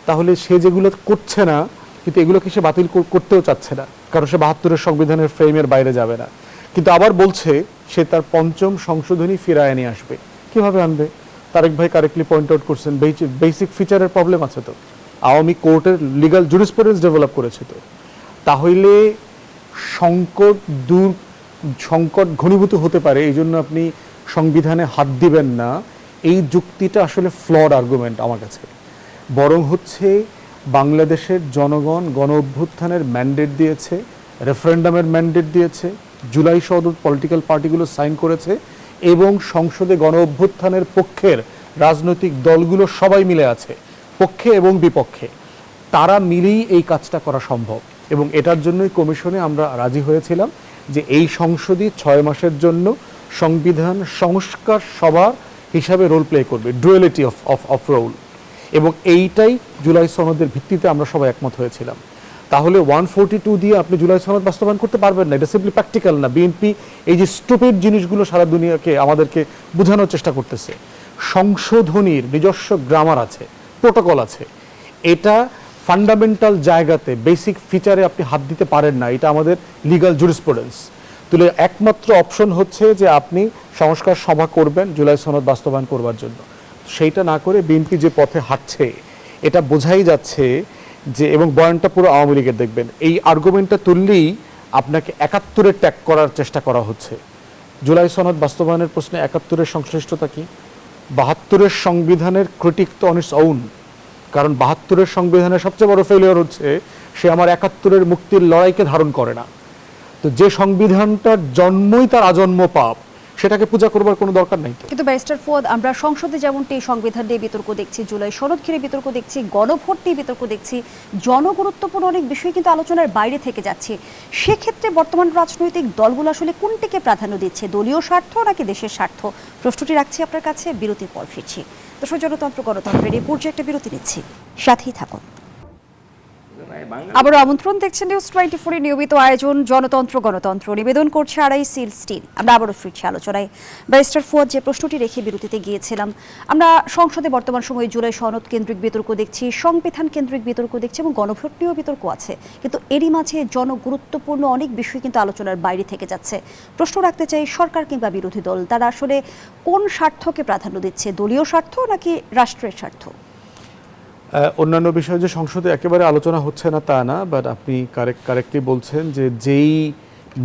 তাহলে সে যেগুলো করছে না, কিন্তু এগুলোকে সে বাতিল করতেও চাচ্ছে না, কারণ সে ৭২-এর সংবিধানের ফ্রেমের বাইরে যাবে না। কিন্তু আবার বলছে সে তার ৫ম সংশোধনী ফিরায় নিয়ে আসবে। কিভাবে আনবে? তারেক ভাই কারেক্টলি পয়েন্ট আউট করছেন, বেসিক ফিচারের প্রবলেম আছে তো। আওয়ামী কোর্টের লিগাল জুরিসপ্রুডেন্স ডেভেলপ করেছে তো। তাহলে সংকট ঘনীভূত হতে পারে, এই জন্য আপনি সংবিধানে হাত দিবেন না, এই যুক্তিটা আসলে ফ্লড আর্গুমেন্ট আমার কাছে। বরং হচ্ছে বাংলাদেশের জনগণ গণ অভ্যুত্থানের ম্যান্ডেট দিয়েছে, রেফারেন্ডামের ম্যান্ডেট দিয়েছে, জুলাই সহ পলিটিক্যাল পার্টিগুলো সাইন করেছে, এবং সংসদে গণ অভ্যুত্থানের পক্ষের রাজনৈতিক দলগুলো সবাই মিলে আছে, পক্ষে এবং বিপক্ষে। তারা মিলেই এই কাজটা করা সম্ভব, এবং এটার জন্যই কমিশনে আমরা রাজি হয়েছিলাম যে এই সংসদই ৬ মাসের জন্য সংবিধান সংস্কার সভা হিসাবে রোল প্লে করবে, ডুয়ালিটি অফ রোল। এবং এইটাই জুলাই সনদের ভিত্তিতে আমরা সবাই একমত হয়েছিলাম। তাহলে 142 দিয়ে আপনি জুলাই সনদ বাস্তবায়ন করতে পারবেন না, এটা সিম্পলি প্র্যাকটিক্যাল না। বিএনপি এই যে স্টুপিড জিনিসগুলো সারা দুনিয়াকে আমাদেরকে বোঝানোর চেষ্টা করতেছে। সংশোধনীর নিজস্ব গ্রামার আছে, প্রোটোকল আছে, এটা ফান্ডামেন্টাল জায়গাতে বেসিক ফিচারে আপনি হাত দিতে পারেন না, এটা আমাদের লিগাল জুরিসপ্রুডেন্স। তাহলে একমাত্র অপশন হচ্ছে যে আপনি সংস্কার সভা করবেন জুলাই সনদ বাস্তবায়ন করবার জন্য। সেইটা না করে বিএনপি যে পথে হাঁটছে, এটা বোঝাই যাচ্ছে যে, এবং বয়ানটা পুরো আওয়ামী লীগের দেখবেন, এই আর্গুমেন্টটা তুললেই আপনাকে ৭১-এর ট্যাগ করার চেষ্টা করা হচ্ছে। জুলাই সনদ বাস্তবায়নের প্রশ্নে ৭১-এর সংশ্লিষ্টতা কি? ৭২-এর সংবিধানের ক্রিটিক তো অন ইটস ওন, কারণ ৭২-এর সংবিধানের সবচেয়ে বড় ফেলিওর হচ্ছে সে আমার ৭১-এর মুক্তির লড়াইকে ধারণ করে না। তো যে সংবিধানটার জন্মই তার আজন্ম পাপ, সেটাকে পূজা করবার কোনো দরকার নেই। কিন্তু ব্যারিস্টার ফুয়াদ, আমরা সংসদে যেমনটি সংবিধান নিয়ে বিতর্ক দেখছি, জুলাই সনদ ঘিরে বিতর্ক দেখছি, গণভোট নিয়ে বিতর্ক দেখছি, জনগুরুত্বপূর্ণ অনেক বিষয় কিন্তু আলোচনার বাইরে থেকে যাচ্ছে। সেক্ষেত্রে বর্তমান রাজনৈতিক দলগুলো আসলে কোনটিকে প্রাধান্য দিচ্ছে, দলীয় স্বার্থ নাকি দেশের স্বার্থ? প্রশ্নটি রাখছি আপনার কাছে, বিরতির পর ফিরছি। দর্শক, জনতন্ত্র গণতন্ত্রের এই পর্যায়ে একটা বিরতি নিচ্ছি, সাথেই থাকুন। আবারও আমন্ত্রণ, দেখছেন নিউজ 24 নিয়মিত আয়োজন জনতন্ত্র গণতন্ত্র, নিবেদন করছে আড়াই সিল স্টিল। আমরা আবারও ফিরছি আলোচনায়। ব্যারিস্টার ফুয়াদ, যে প্রশ্নটি রেখে বিরতিতে গিয়েছিলাম, আমরা সংসদে বর্তমান সময়ে জুলাই সনদ কেন্দ্রিক বিতর্ক দেখছি, সংবিধান কেন্দ্রিক বিতর্ক দেখছি, এবং গণভোট নিয়েও বিতর্ক আছে। কিন্তু এরই মাঝে জনগুরুত্বপূর্ণ অনেক বিষয় কিন্তু আলোচনার বাইরে থেকে যাচ্ছে। প্রশ্ন রাখতে চাই, সরকার কিংবা বিরোধী দল তারা আসলে কোন স্বার্থকে প্রাধান্য দিচ্ছে, দলীয় স্বার্থ নাকি রাষ্ট্রের স্বার্থ? অন্যান্য বিষয় যে সংসদে একেবারে আলোচনা হচ্ছে না তা না, বাট আপনি কারেক্টলি বলছেন যে যেই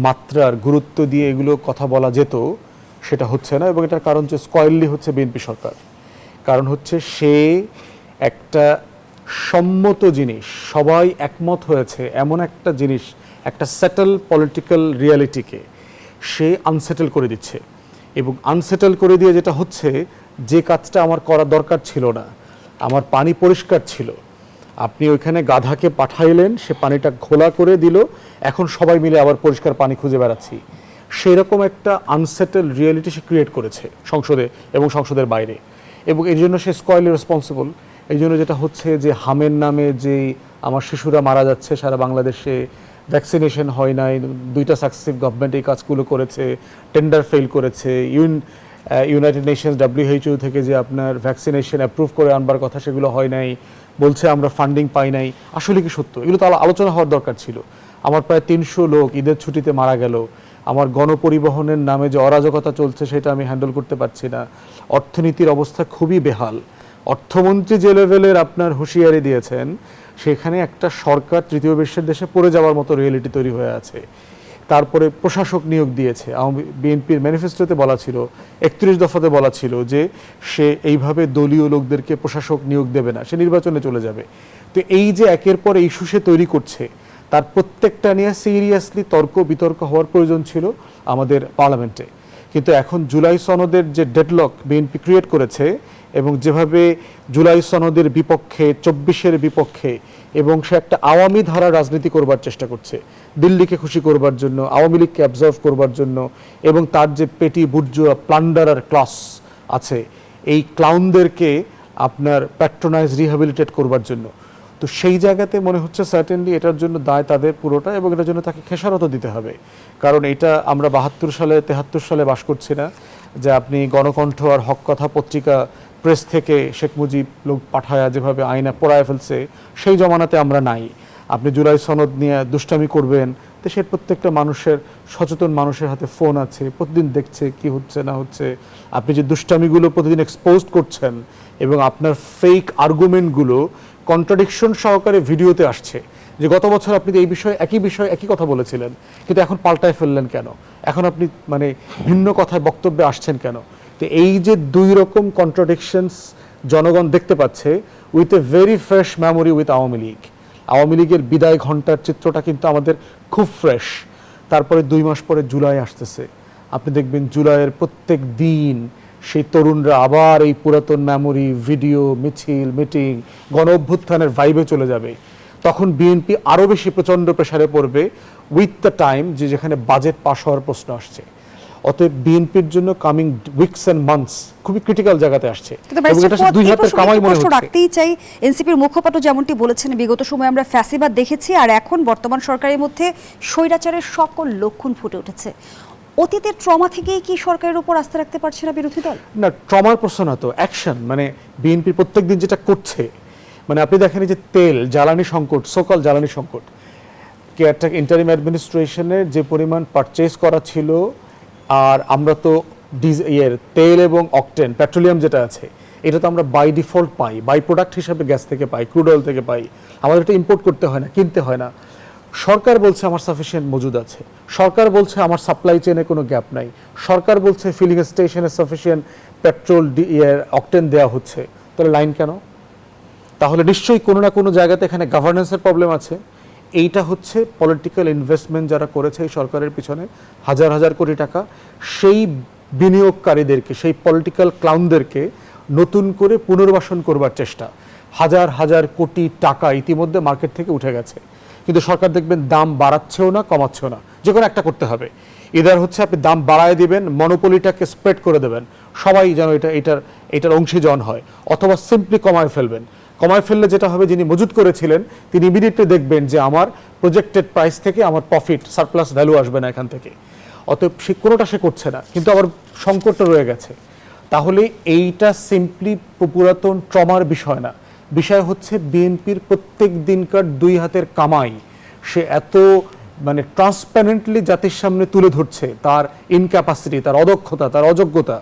মাত্রার গুরুত্ব দিয়ে এগুলো কথা বলা যেত সেটা হচ্ছে না, এবং এটার কারণ যে স্কয়ারলি হচ্ছে বিএনপি সরকার। কারণ হচ্ছে সে একটা সম্মত জিনিস, সবাই একমত হয়েছে এমন একটা জিনিস, একটা সেটেল পলিটিক্যাল রিয়ালিটিকে সে আনসেটেল করে দিচ্ছে। এবং আনসেটেল করে দিয়ে যেটা হচ্ছে, যে কাজটা আমার করা দরকার ছিল না, আমার পানি পরিষ্কার ছিল, আপনি ওইখানে গাধাকে পাঠাইলেন, সে পানিটা ঘোলা করে দিল, এখন সবাই মিলে আবার পরিষ্কার পানি খুঁজে বেড়াচ্ছি। সেরকম একটা আনসেটেল রিয়েলিটি সে ক্রিয়েট করেছে সংসদে এবং সংসদের বাইরে, এবং এর জন্য সে স্কয়ারলি রেসপন্সিবল। এই জন্য যেটা হচ্ছে যে হামের নামে যে আমার শিশুরা মারা যাচ্ছে সারা বাংলাদেশে, ভ্যাকসিনেশন হয় নাই, 2টা সাকসেসিভ গভর্নমেন্ট এই কাজগুলো করেছে, টেন্ডার ফেল করেছে, ইউনাইটেড নেশনস WHO থেকে যে আপনার ভ্যাকসিনেশন অ্যাপ্রুভ করে আনবার কথা সেগুলো হয় নাই, বলছে আমরা ফান্ডিং পাই নাই। আসলে কি সত্য? এগুলো তো আলোচনা হওয়ার দরকার ছিল। আমার প্রায় 300 লোক ঈদের ছুটিতে মারা গেল, আমার গণপরিবহনের নামে যে অরাজকতা চলছে সেটা আমি হ্যান্ডেল করতে পারছি না, অর্থনীতির অবস্থা খুবই বেহাল। অর্থমন্ত্রী যে লেভেলের আপনার হুঁশিয়ারি দিয়েছেন, সেখানে একটা সরকার তৃতীয় বিশ্বের দেশে পড়ে যাওয়ার মতো রিয়েলিটি তৈরি হয়ে আছে। তারপরে প্রশাসক নিয়োগ দিয়েছে, বিএনপির ম্যানিফেস্টোতে বলা ছিল, 31 দফাতে বলা ছিল যে সে এইভাবে দলীয় লোকদেরকে প্রশাসক নিয়োগ দেবে না, সে নির্বাচনে চলে যাবে। তো এই যে একের পর ইস্যু সে তৈরি করছে, তার প্রত্যেকটা নিয়ে সিরিয়াসলি তর্ক বিতর্ক হওয়ার প্রয়োজন ছিল আমাদের পার্লামেন্টে। কিন্তু এখন জুলাই সনদের যে ডেডলক বিএনপি ক্রিয়েট করেছে, এবং যেভাবে জুলাই সনদের বিপক্ষে, 24-এর বিপক্ষে, এবং সে একটা আওয়ামী ধারা রাজনীতি করবার চেষ্টা করছে, দিল্লিকে খুশি করবার জন্য, আওয়ামী লীগকে অ্যাবজর্ভ করবার জন্য, এবং তার যে পেটি বুর্জোয়া প্লান্ডারার ক্লাস আছে এই ক্লাউনদেরকে আপনার প্যাট্রোনাইজ রিহ্যাবিলিটেট করবার জন্য। তো সেই জায়গাতে মনে হচ্ছে সার্টেনলি এটার জন্য দায় তাদের পুরোটা, এবং এটার জন্য তাকে খেসারত দিতে হবে। কারণ এটা আমরা 72 সালে 73 সালে বাস করছি না যে আপনি গণকণ্ঠ আর হক কথা পত্রিকা প্রেস থেকে শেখ মুজিব লোক পাঠায়া যেভাবে আইনা পড়ায় ফেলছে সেই জমানাতে আমরা নাই। আপনি জুলাই সনদ নিয়ে দুষ্টামি করবেন, দেশের প্রত্যেকটা মানুষের, সচেতন মানুষের হাতে ফোন আছে, প্রতিদিন দেখছে কি হচ্ছে না হচ্ছে। আপনি যে দুষ্টামিগুলো প্রতিদিন এক্সপোজ করছেন এবং আপনার ফেক আর্গুমেন্টগুলো কন্ট্রাডিকশন সহকারে ভিডিওতে আসছে, যে গত বছর আপনি এই বিষয়ে একই কথা বলেছিলেন কিন্তু এখন পাল্টায় ফেললেন কেন, এখন আপনি মানে ভিন্ন কথায় বক্তব্যে আসছেন কেন। তো এই যে দুই রকম কন্ট্রাডিকশনস জনগণ দেখতে পাচ্ছে with a very fresh memory with Awami League. Awami লীগের বিদায় ঘণ্টার চিত্রটা কিন্তু আমাদের খুব ফ্রেশ। তারপরে 2 মাস পরে জুলাই আসতেছে, আপনি দেখবেন জুলাইয়ের প্রত্যেক দিন সেই তরুণরা আবার এই পুরাতন মেমোরি, ভিডিও, মিছিল, মিটিং, গণ অভ্যুত্থানের ভাইবে চলে যাবে। তখন বিএনপি আরও বেশি প্রচণ্ড প্রেসারে পড়বে উইথ দ্য টাইম, যেখানে বাজেট পাশ হওয়ার প্রশ্ন আসছে। অতএব বিএনপির জন্য কামিং উইকস এন্ড মান্থস খুবই ক্রিটিক্যাল জায়গাতে আসছে। এবং এটা দুই হাতের কামাই মনে হচ্ছে। রাখতেই চাই, এনসিপির মুখপাত্র যেমনটি বলেছেন, বিগত সময়ে আমরা ফ্যাসিবাদ দেখেছি আর এখন বর্তমান সরকারের মধ্যে স্বৈরাচারের সকল লক্ষণ ফুটে উঠেছে। অতীতের ট্রমা থেকেই কি সরকারের উপর আস্থা রাখতে পারছে না বিরোধী দল? না, ট্রমার প্রশ্ন না তো, অ্যাকশন। মানে বিএনপি প্রত্যেকদিন যেটা করছে, মানে আপনি দেখেন যে তেল, জ্বালানি সংকট, সকল জ্বালানি সংকট, কেয়ারটেক ইন্টারিম অ্যাডমিনিস্ট্রেশনের যে পরিমাণ পারচেজ করা ছিল, আর আমরা তো তেল এবং অকটেন, পেট্রোলিয়াম যেটা আছে, এটা তো আমরা বাই ডিফল্ট পাই, বাই প্রোডাক্ট হিসাবে গ্যাস থেকে পাই, ক্রুড অয়েল থেকে পাই, আমাদের এটা ইম্পোর্ট করতে হয় না, কিনতে হয় না। সরকার বলছে আমার সাফিসিয়েন্ট মজুদ আছে, সরকার বলছে আমার সাপ্লাই চেনে কোনো গ্যাপ নাই, সরকার বলছে ফিলিং স্টেশনে সাফিসিয়েন্ট পেট্রোল অকটেন দেওয়া হচ্ছে, তাহলে লাইন কেন? তাহলে নিশ্চয়ই কোনো না কোনো জায়গাতে এখানে গভর্নেন্সের প্রবলেম আছে। এইটা হচ্ছে পলিটিক্যাল ইনভেস্টমেন্ট যারা করেছে এই সরকারের পিছনে হাজার হাজার কোটি টাকা, সেই বিনিয়োগকারীদেরকে, সেই পলিটিক্যাল ক্লাউনদেরকে নতুন করে পুনর্বাসন করবার চেষ্টা। হাজার হাজার কোটি টাকা ইতিমধ্যে মার্কেট থেকে উঠে গেছে, কিন্তু সরকার দেখবেন দাম বাড়াচ্ছেও না, কমাচ্ছেও না। যে কোনো একটা করতে হবে, এদের হচ্ছে আপনি দাম বাড়ায় দিবেন, মনোপলিটাকে স্প্রেড করে দেবেন, সবাই যেন এটার অংশীজন হয়, অথবা সিম্পলি কমায় ফেলবেন। কমায় ফেললে যেটা হবে, যিনি মজুত করেছিলেন তিনি ইমিডিয়েটলি দেখবেন যে আমার প্রজেক্টেড প্রাইস থেকে আমার প্রফিট, সারপ্লাস ভ্যালু আসবে না এখান থেকে। অতএব সে কোনোটা সে করছে না, কিন্তু আবার সংকটটা রয়ে গেছে। তাহলে এইটা সিম্পলি পুরাতন ট্রমার বিষয় না, বিষয় হচ্ছে বিএনপির প্রত্যেক দিনকার 2 হাতের কামাই। সে এত মানে ট্রান্সপারেন্টলি জাতির সামনে তুলে ধরছে তার ইনক্যাপাসিটি, তার অদক্ষতা, তার অযোগ্যতা,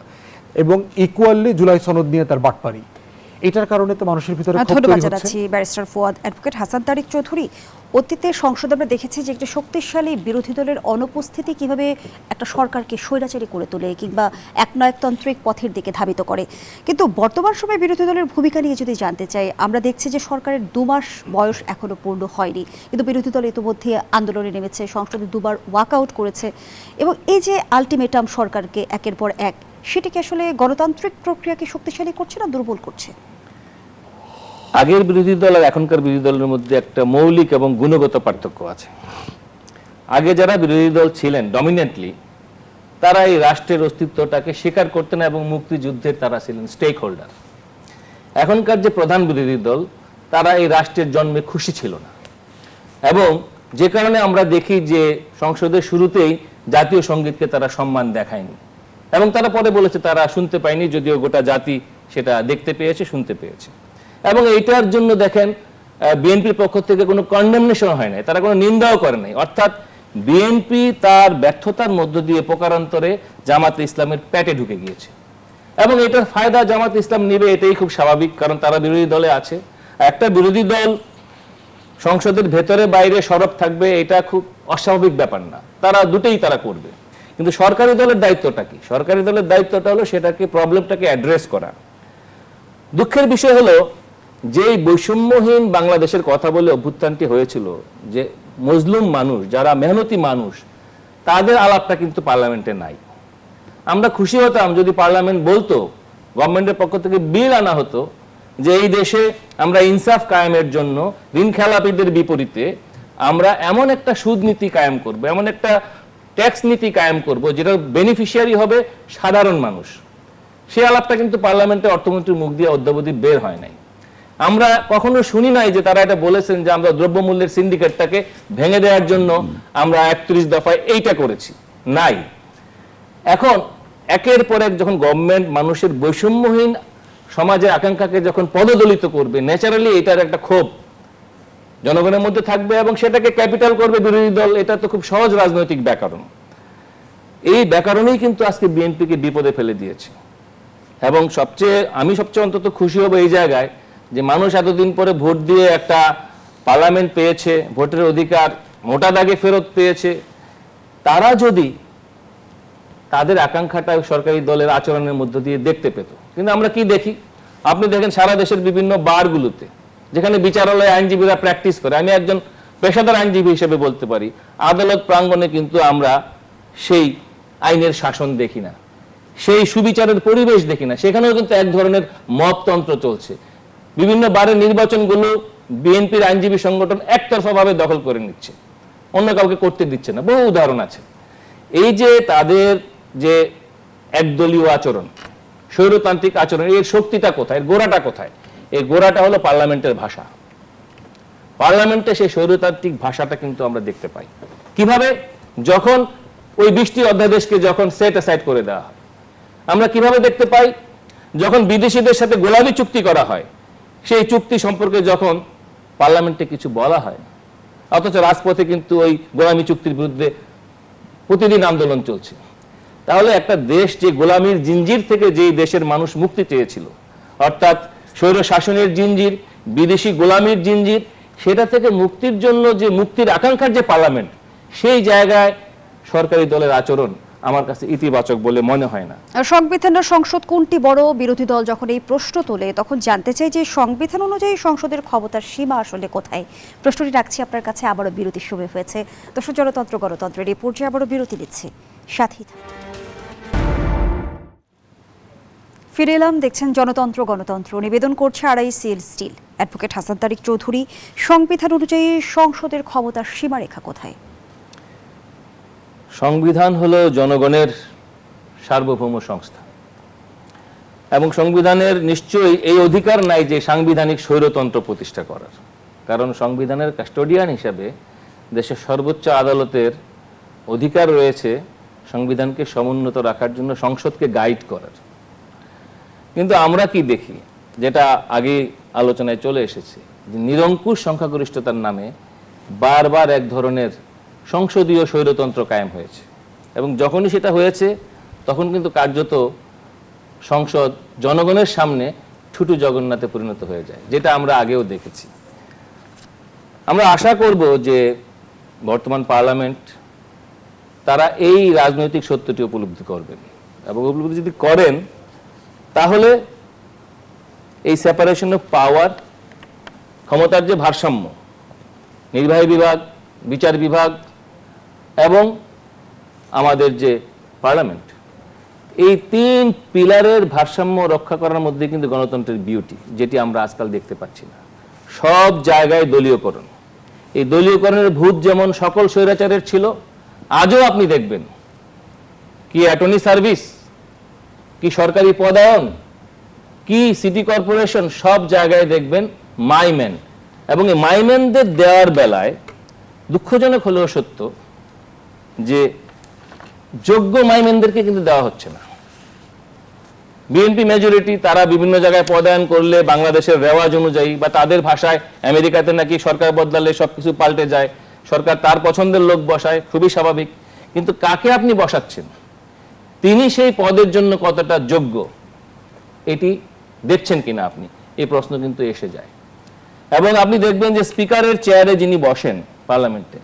এবং ইকুয়ালি জুলাই সনদ নিয়ে তার বাটপারি। এটার কারণে তো মানুষের ভিতরে ক্ষোভ তৈরি হচ্ছে। ধন্যবাদ জানাচ্ছি ব্যারিস্টার ফুয়াদ। অ্যাডভোকেট হাসান তারিক চৌধুরী, অতীতে সংসদে আমরা দেখেছি যে একটা শক্তিশালী বিরোধী দলের অনুপস্থিতি কিভাবে একটা সরকারকে স্বৈরাচারী করে তোলে কিংবা একনায়কতান্ত্রিক পথের দিকে ধাবিত করে, কিন্তু বর্তমান সময়ে বিরোধী দলের ভূমিকা নিয়ে যদি জানতে চাই, আমরা দেখছি যে সরকারের 2 মাস বয়স এখনো পূর্ণ হয়নি, কিন্তু বিরোধী দল ইতিমধ্যে আন্দোলনে নেমেছে, সংসদে 2বার ওয়াকআউট করেছে, এবং এই যে আলটিমেটাম সরকারকে একের পর এক, সেটাকে আসলে গণতান্ত্রিক প্রক্রিয়াকে শক্তিশালী করছে না দুর্বল করছে? আগের বিরোধী দল আর এখনকার বিরোধী দলের মধ্যে একটা মৌলিক এবং গুণগত পার্থক্য আছে। আগে যারা বিরোধী দল ছিলেন ডমিনেন্টলি, তারা এই রাষ্ট্রের অস্তিত্বটাকে স্বীকার করতেন এবং মুক্তিযুদ্ধের তারা ছিলেন স্টেক হোল্ডার। এখনকার যে প্রধান বিরোধী দল, তারা এই রাষ্ট্রের জন্মে খুশি ছিল না, এবং যে কারণে আমরা দেখি যে সংসদের শুরুতেই জাতীয় সঙ্গীতকে তারা সম্মান দেখায়নি, এবং তারা পরে বলেছে তারা শুনতে পায়নি, যদিও গোটা জাতি সেটা দেখতে পেয়েছে, শুনতে পেয়েছে। এবং এইটার জন্য দেখেন বিএনপির পক্ষ থেকে কোনো কন্ডেমনেশন হয় নাই, তারা কোনো নিন্দাও করে নাই। অর্থাৎ বিএনপি তার ব্যর্থতার মধ্য দিয়ে প্রকারান্তরে জামাতে ইসলামের পেটে ঢুকে গিয়েছে, এবং এটার ফায়দা জামাতে ইসলাম নেবে, এটাই খুব স্বাভাবিক, কারণ তারা বিরোধী দলে আছে। একটা বিরোধী দল সংসদের ভেতরে বাইরে সরব থাকবে, এটা খুব অস্বাভাবিক ব্যাপার না, তারা দুটোই তারা করবে। কিন্তু সরকারি দলের দায়িত্বটা কি? সরকারি দলের দায়িত্বটা হলো সেটাকে, প্রবলেমটাকে অ্যাড্রেস করা। দুঃখের বিষয় হলো যে বৈষম্যহীন বাংলাদেশের কথা বলে অভ্যুত্থানটি হয়েছিল, যে মজলুম মানুষ, যারা মেহনতি মানুষ, তাদের আলাপটা কিন্তু পার্লামেন্টে নাই। আমরা খুশি হতাম যদি পার্লামেন্ট বলতো, গভর্নমেন্টের পক্ষ থেকে বিল আনা হতো যে এই দেশে আমরা ইনসাফ কায়েমের জন্য ঋণ খেলাপিদের বিপরীতে আমরা এমন একটা সুদ নীতি কায়েম করব, এমন একটা ট্যাক্স নীতি কায়েম করব যেটার বেনিফিশিয়ারি হবে সাধারণ মানুষ। সেই আলাপটা কিন্তু পার্লামেন্টে অর্থমন্ত্রীর মুখ দিয়ে অদ্যাবধি বের হয় নাই। আমরা কখনো শুনি নাই যে তারা এটা বলেছেন যে আমরা দ্রব্যমূল্যের সিন্ডিকেটটাকে ভেঙে দেওয়ার জন্য আমরা 31 দফায় এইটা করেছি, নাই। এখন একের পর এক যখন গভর্নমেন্ট মানুষের বৈষম্যহীন সমাজের আকাঙ্ক্ষাকে যখন পদদলিত করবে, ন্যাচারালি এটার একটা ক্ষোভ জনগণের মধ্যে থাকবে এবং সেটাকে ক্যাপিটাল করবে বিরোধী দল। এটা তো খুব সহজ রাজনৈতিক ব্যাকরণ। এই ব্যাকরণেই কিন্তু আজকে বিএনপিকে বিপদে ফেলে দিয়েছে। এবং আমি সবচেয়ে অন্তত খুশি হব এই জায়গায় যে মানুষ এতদিন পরে ভোট দিয়ে একটা পার্লামেন্ট পেয়েছে, ভোটের অধিকার মোটা দাগে ফেরত পেয়েছে। তারা যদি তাদের আকাঙ্ক্ষাটা সরকারি দলের আচরণের মধ্য দিয়ে দেখতে পেত, কিন্তু আমরা কি দেখি? আপনি দেখেন সারা দেশের বিভিন্ন বারগুলোতে যেখানে বিচারালয়ে আইনজীবীরা প্র্যাকটিস করে, আমি একজন পেশাদার আইনজীবী হিসেবে বলতে পারি, আদালত প্রাঙ্গণে কিন্তু আমরা সেই আইনের শাসন দেখি না, সেই সুবিচারের পরিবেশ দেখি না। সেখানেও কিন্তু এক ধরনের মবতন্ত্র চলছে। বিভিন্ন বারের নির্বাচনগুলো বিএনপির আইনজীবী সংগঠন একতরফাভাবে দখল করে নিচ্ছে, অন্য কাউকে করতে দিচ্ছে না। বহু উদাহরণ আছে। এই যে তাদের যে একদলীয় আচরণ, স্বৈরতান্ত্রিক আচরণ, এর শক্তিটা কোথায়, এর গোড়াটা কোথায়? এই গোড়াটা হলো পার্লামেন্টের ভাষা। পার্লামেন্টে সেই স্বৈরতান্ত্রিক ভাষাটা কিন্তু আমরা দেখতে পাই। কিভাবে? যখন ওই 20টি অধ্যাদেশকে যখন সেট অ্যাসাইড করে দেওয়া হয়। আমরা কিভাবে দেখতে পাই? যখন বিদেশিদের সাথে গোলামি চুক্তি করা হয়, সেই চুক্তি সম্পর্কে যখন পার্লামেন্টে কিছু বলা হয়, অথচ রাজপথে কিন্তু ওই গোলামি চুক্তির বিরুদ্ধে প্রতিদিন আন্দোলন চলছে। তাহলে একটা দেশ যে গোলামির জিঞ্জির থেকে যেই দেশের মানুষ মুক্তি চেয়েছিল, অর্থাৎ স্বৈর শাসনের জিঞ্জির, বিদেশি গোলামির জিঞ্জির, সেটা থেকে মুক্তির জন্য যে মুক্তির আকাঙ্ক্ষার যে পার্লামেন্ট, সেই জায়গায় সরকারি দলের আচরণ আমার কাছে ইতিবাচক বলে মনে হয় না। সংবিধানের সংসদ কোনটি বড়? বিরোধী দল যখন এই প্রশ্ন তোলে তখন জানতে চাই যে সংবিধান অনুযায়ী সংসদের ক্ষমতার সীমা আসলে কোথায়। প্রশ্নটি রাখছি আপনার কাছে। আবারও বিরতির সময় হয়েছে। দর্শক, জনতন্ত্র গণতন্ত্রের এই পর্যায়ে আবারও বিরতি নিচ্ছে, সাথেই ফিরে এলাম। দেখছেন জনতন্ত্র গণতন্ত্র। নিবেদন করছে RICL স্টিল। অ্যাডভোকেট হাসান তারিক চৌধুরী, সংবিধান অনুযায়ী সংসদের ক্ষমতার সীমারেখা কোথায়? সংবিধান হলো জনগণের সার্বভৌম সংস্থা এবং সংবিধানের নিশ্চয়ই এই অধিকার নাই যে সাংবিধানিক স্বৈরতন্ত্র প্রতিষ্ঠা করার। কারণ সংবিধানের কাস্টোডিয়ান হিসাবে দেশের সর্বোচ্চ আদালতের অধিকার রয়েছে সংবিধানকে সমুন্নত রাখার জন্য সংসদকে গাইড করার। কিন্তু আমরা কি দেখি, যেটা আগে আলোচনায় চলে এসেছে, যে নিরঙ্কুশ সংখ্যাগরিষ্ঠতার নামে বারবার এক ধরনের সংসদীয় স্বৈরতন্ত্র কায়েম হয়েছে এবং যখনই সেটা হয়েছে তখন কিন্তু কার্যত সংসদ জনগণের সামনে ঠুটু জগন্নাথে পরিণত হয়ে যায়, যেটা আমরা আগেও দেখেছি। আমরা আশা করব যে বর্তমান পার্লামেন্ট তারা এই রাজনৈতিক সত্যটি উপলব্ধি করবেন এবং উপলব্ধি যদি করেন তাহলে এই সেপারেশন অফ পাওয়ার, ক্ষমতার যে ভারসাম্য, নির্বাহী বিভাগ, বিচার বিভাগ এবং আমাদের যে পার্লামেন্ট, এই 3 পিলারের ভারসাম্য রক্ষা করার মধ্যে কিন্তু গণতন্ত্রের বিউটি, যেটি আমরা আজকাল দেখতে পাচ্ছি না। সব জায়গায় দলীয়করণ। এই দলীয়করণের ভূত যেমন সকল স্বৈরাচারের ছিল, আজও আপনি দেখবেন কি অ্যাটর্নি সার্ভিস, কি সরকারি পদায়ন, কি সিটি কর্পোরেশন, সব জায়গায় দেখবেন মাইম্যান। এবং এই মাইম্যানদের দেওয়ার বেলায় দুঃখজনক হলেও সত্য যে যোগ্য মাইম্যানদেরকে কিন্তু দেওয়া হচ্ছে না। বিএনপি মেজরিটি তারা বিভিন্ন জায়গায় পদায়ন করলে বাংলাদেশের রেওয়াজ অনুযায়ী বা তাদের ভাষায়, আমেরিকাতে নাকি সরকার বদলালে সবকিছু পাল্টে যায়, সরকার তার পছন্দের লোক বসায়, খুবই স্বাভাবিক। কিন্তু কাকে আপনি বসাচ্ছেন, তিনি সেই পদের জন্য কতটা যোগ্য, এটি দেখছেন কিনা আপনি, এই প্রশ্ন কিন্তু এসে যায়। এবং আপনি দেখবেন যে স্পিকারের চেয়ারে যিনি বসেন পার্লামেন্টে,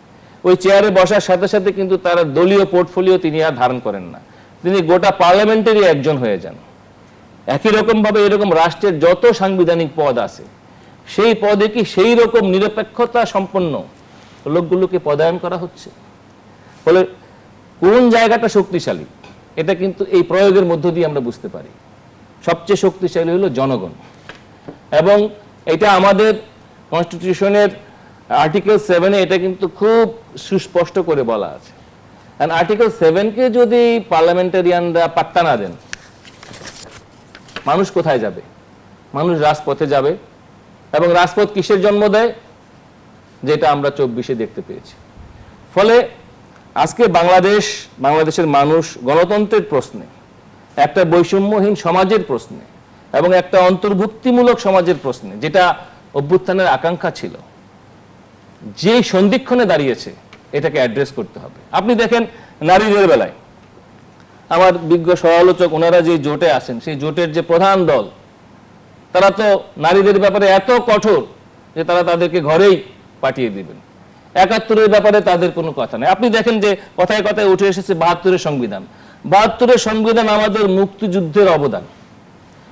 ওই চেয়ারে বসার সাথে সাথে কিন্তু তারা দলীয় পোর্টফোলিও তিনি আর ধারণ করেন না, তিনি গোটা পার্লামেন্টেরই একজন হয়ে যান। একই রকম ভাবে এরকম রাষ্ট্রের যত সাংবিধানিক পদ আছে, সেই পদে কি সেই রকম নিরপেক্ষতা সম্পন্ন লোকগুলোকে পদায়ন করা হচ্ছে? ফলে কোন জায়গাটা শক্তিশালী, এটা কিন্তু এই প্রয়োগের মধ্য দিয়ে আমরা বুঝতে পারি। সবচেয়ে শক্তিশালী হলো জনগণ, এবং এটা আমাদের কনস্টিটিউশনের আর্টিকেল 7-এ এটা কিন্তু খুব সুস্পষ্ট করে বলা আছে। আর্টিকেল 7-কে যদি পার্লামেন্টারিয়ানরা পাত্তা না দেন, মানুষ কোথায় যাবে? মানুষ রাজপথে যাবে, এবং রাজপথ কিসের জন্ম দেয়? যেটা আমরা 24-এ দেখতে পেয়েছি। ফলে আজকে বাংলাদেশের মানুষ গণতন্ত্রের প্রশ্নে, একটা বৈষম্যহীন সমাজের প্রশ্নে এবং একটা অন্তর্ভুক্তিমূলক সমাজের প্রশ্নে, যেটা অভ্যুত্থানের আকাঙ্ক্ষা ছিল, যে সন্ধিক্ষণে দাঁড়িয়েছে, এটাকে অ্যাড্রেস করতে হবে। আপনি দেখেন নারীদের বেলায় আমার বিজ্ঞ সমালোচক ওনারা যে জোটে আছেন, সেই জোটের যে প্রধান দল, তারা তো নারীদের ব্যাপারে এত কঠোর যে তারা তাদেরকে ঘরেই পাঠিয়ে দিবেন। ৭১-এর ব্যাপারে তাদের কোনো কথা নেই। আপনি দেখেন যে কথায় কথায় উঠে এসেছে ৭২-এর সংবিধান। ৭২-এর সংবিধান আমাদের মুক্তিযুদ্ধের অবদান,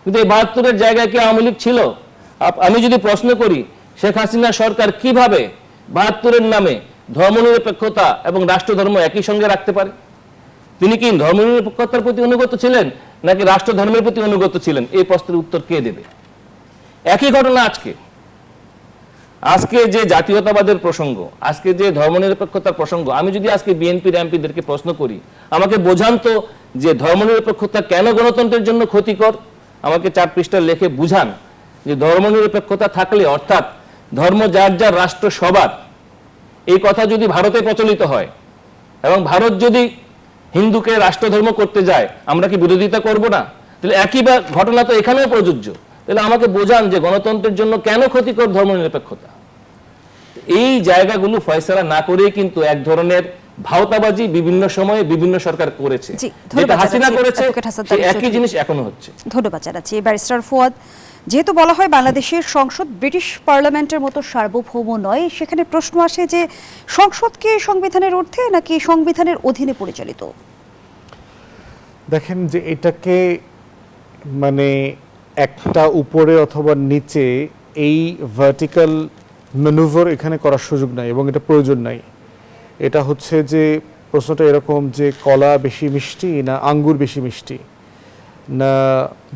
কিন্তু এই ৭২-এর জায়গায় কি আওয়ামী লীগ ছিল? আমি যদি প্রশ্ন করি, শেখ হাসিনা সরকার কিভাবে ৭২-এর নামে ধর্মনিরপেক্ষতা এবং রাষ্ট্রধর্ম একই সঙ্গে রাখতে পারে? তিনি কি ধর্মনিরপেক্ষতার প্রতি অনুগত ছিলেন নাকি রাষ্ট্রধর্মের প্রতি অনুগত ছিলেন? এই প্রশ্নের উত্তর কে দেবে? একই ঘটনা আজকে যে জাতীয়তাবাদের প্রসঙ্গ, আজকে যে ধর্মনিরপেক্ষতার প্রসঙ্গ, আমি যদি আজকে বিএনপির এমপিদেরকে প্রশ্ন করি, আমাকে বোঝান তো যে ধর্মনিরপেক্ষতা কেন গণতন্ত্রের জন্য ক্ষতিকর। আমাকে 4 পৃষ্ঠা লেখে বুঝান যে ধর্মনিরপেক্ষতা থাকলে, অর্থাৎ ধর্ম যার যার, রাষ্ট্র সবার, এই কথা যদি ভারতে প্রচলিত হয় এবং ভারত যদি হিন্দুকে রাষ্ট্রধর্ম করতে যায়, আমরা কি বিরোধিতা করব না? তাহলে একই ঘটনা তো এখানেও প্রযোজ্য। তাহলে আমাকে বোঝান যে গণতন্ত্রের জন্য কেন ক্ষতিকর ধর্মনিরপেক্ষতা। এই জায়গাগুলো ফয়সালা না করেই কিন্তু এক ধরনের ভাওতাবাজি বিভিন্ন সময়ে বিভিন্ন সরকার করেছে, যেটা হাসিনা করেছে, সেই একই জিনিস এখনো হচ্ছে। ধন্যবাদ জানাচ্ছি ব্যারিস্টার ফুয়াদ। যেহেতু বলা হয় বাংলাদেশের সংসদ ব্রিটিশ পার্লামেন্টের মতো সার্বভৌম নয়, সেখানে প্রশ্ন আসে যে সংসদ কি সংবিধানের ঊর্ধ্বে নাকি সংবিধানের অধীনে পরিচালিত? দেখেন যে এটাকে মানে একটা উপরে অথবা নিচে এই ভার্টিক্যাল ম্যানুভার এখানে করার সুযোগ নাই এবং এটা প্রয়োজন নাই। এটা হচ্ছে যে প্রশ্নটা এরকম যে কলা বেশি মিষ্টি না আঙ্গুর বেশি মিষ্টি, না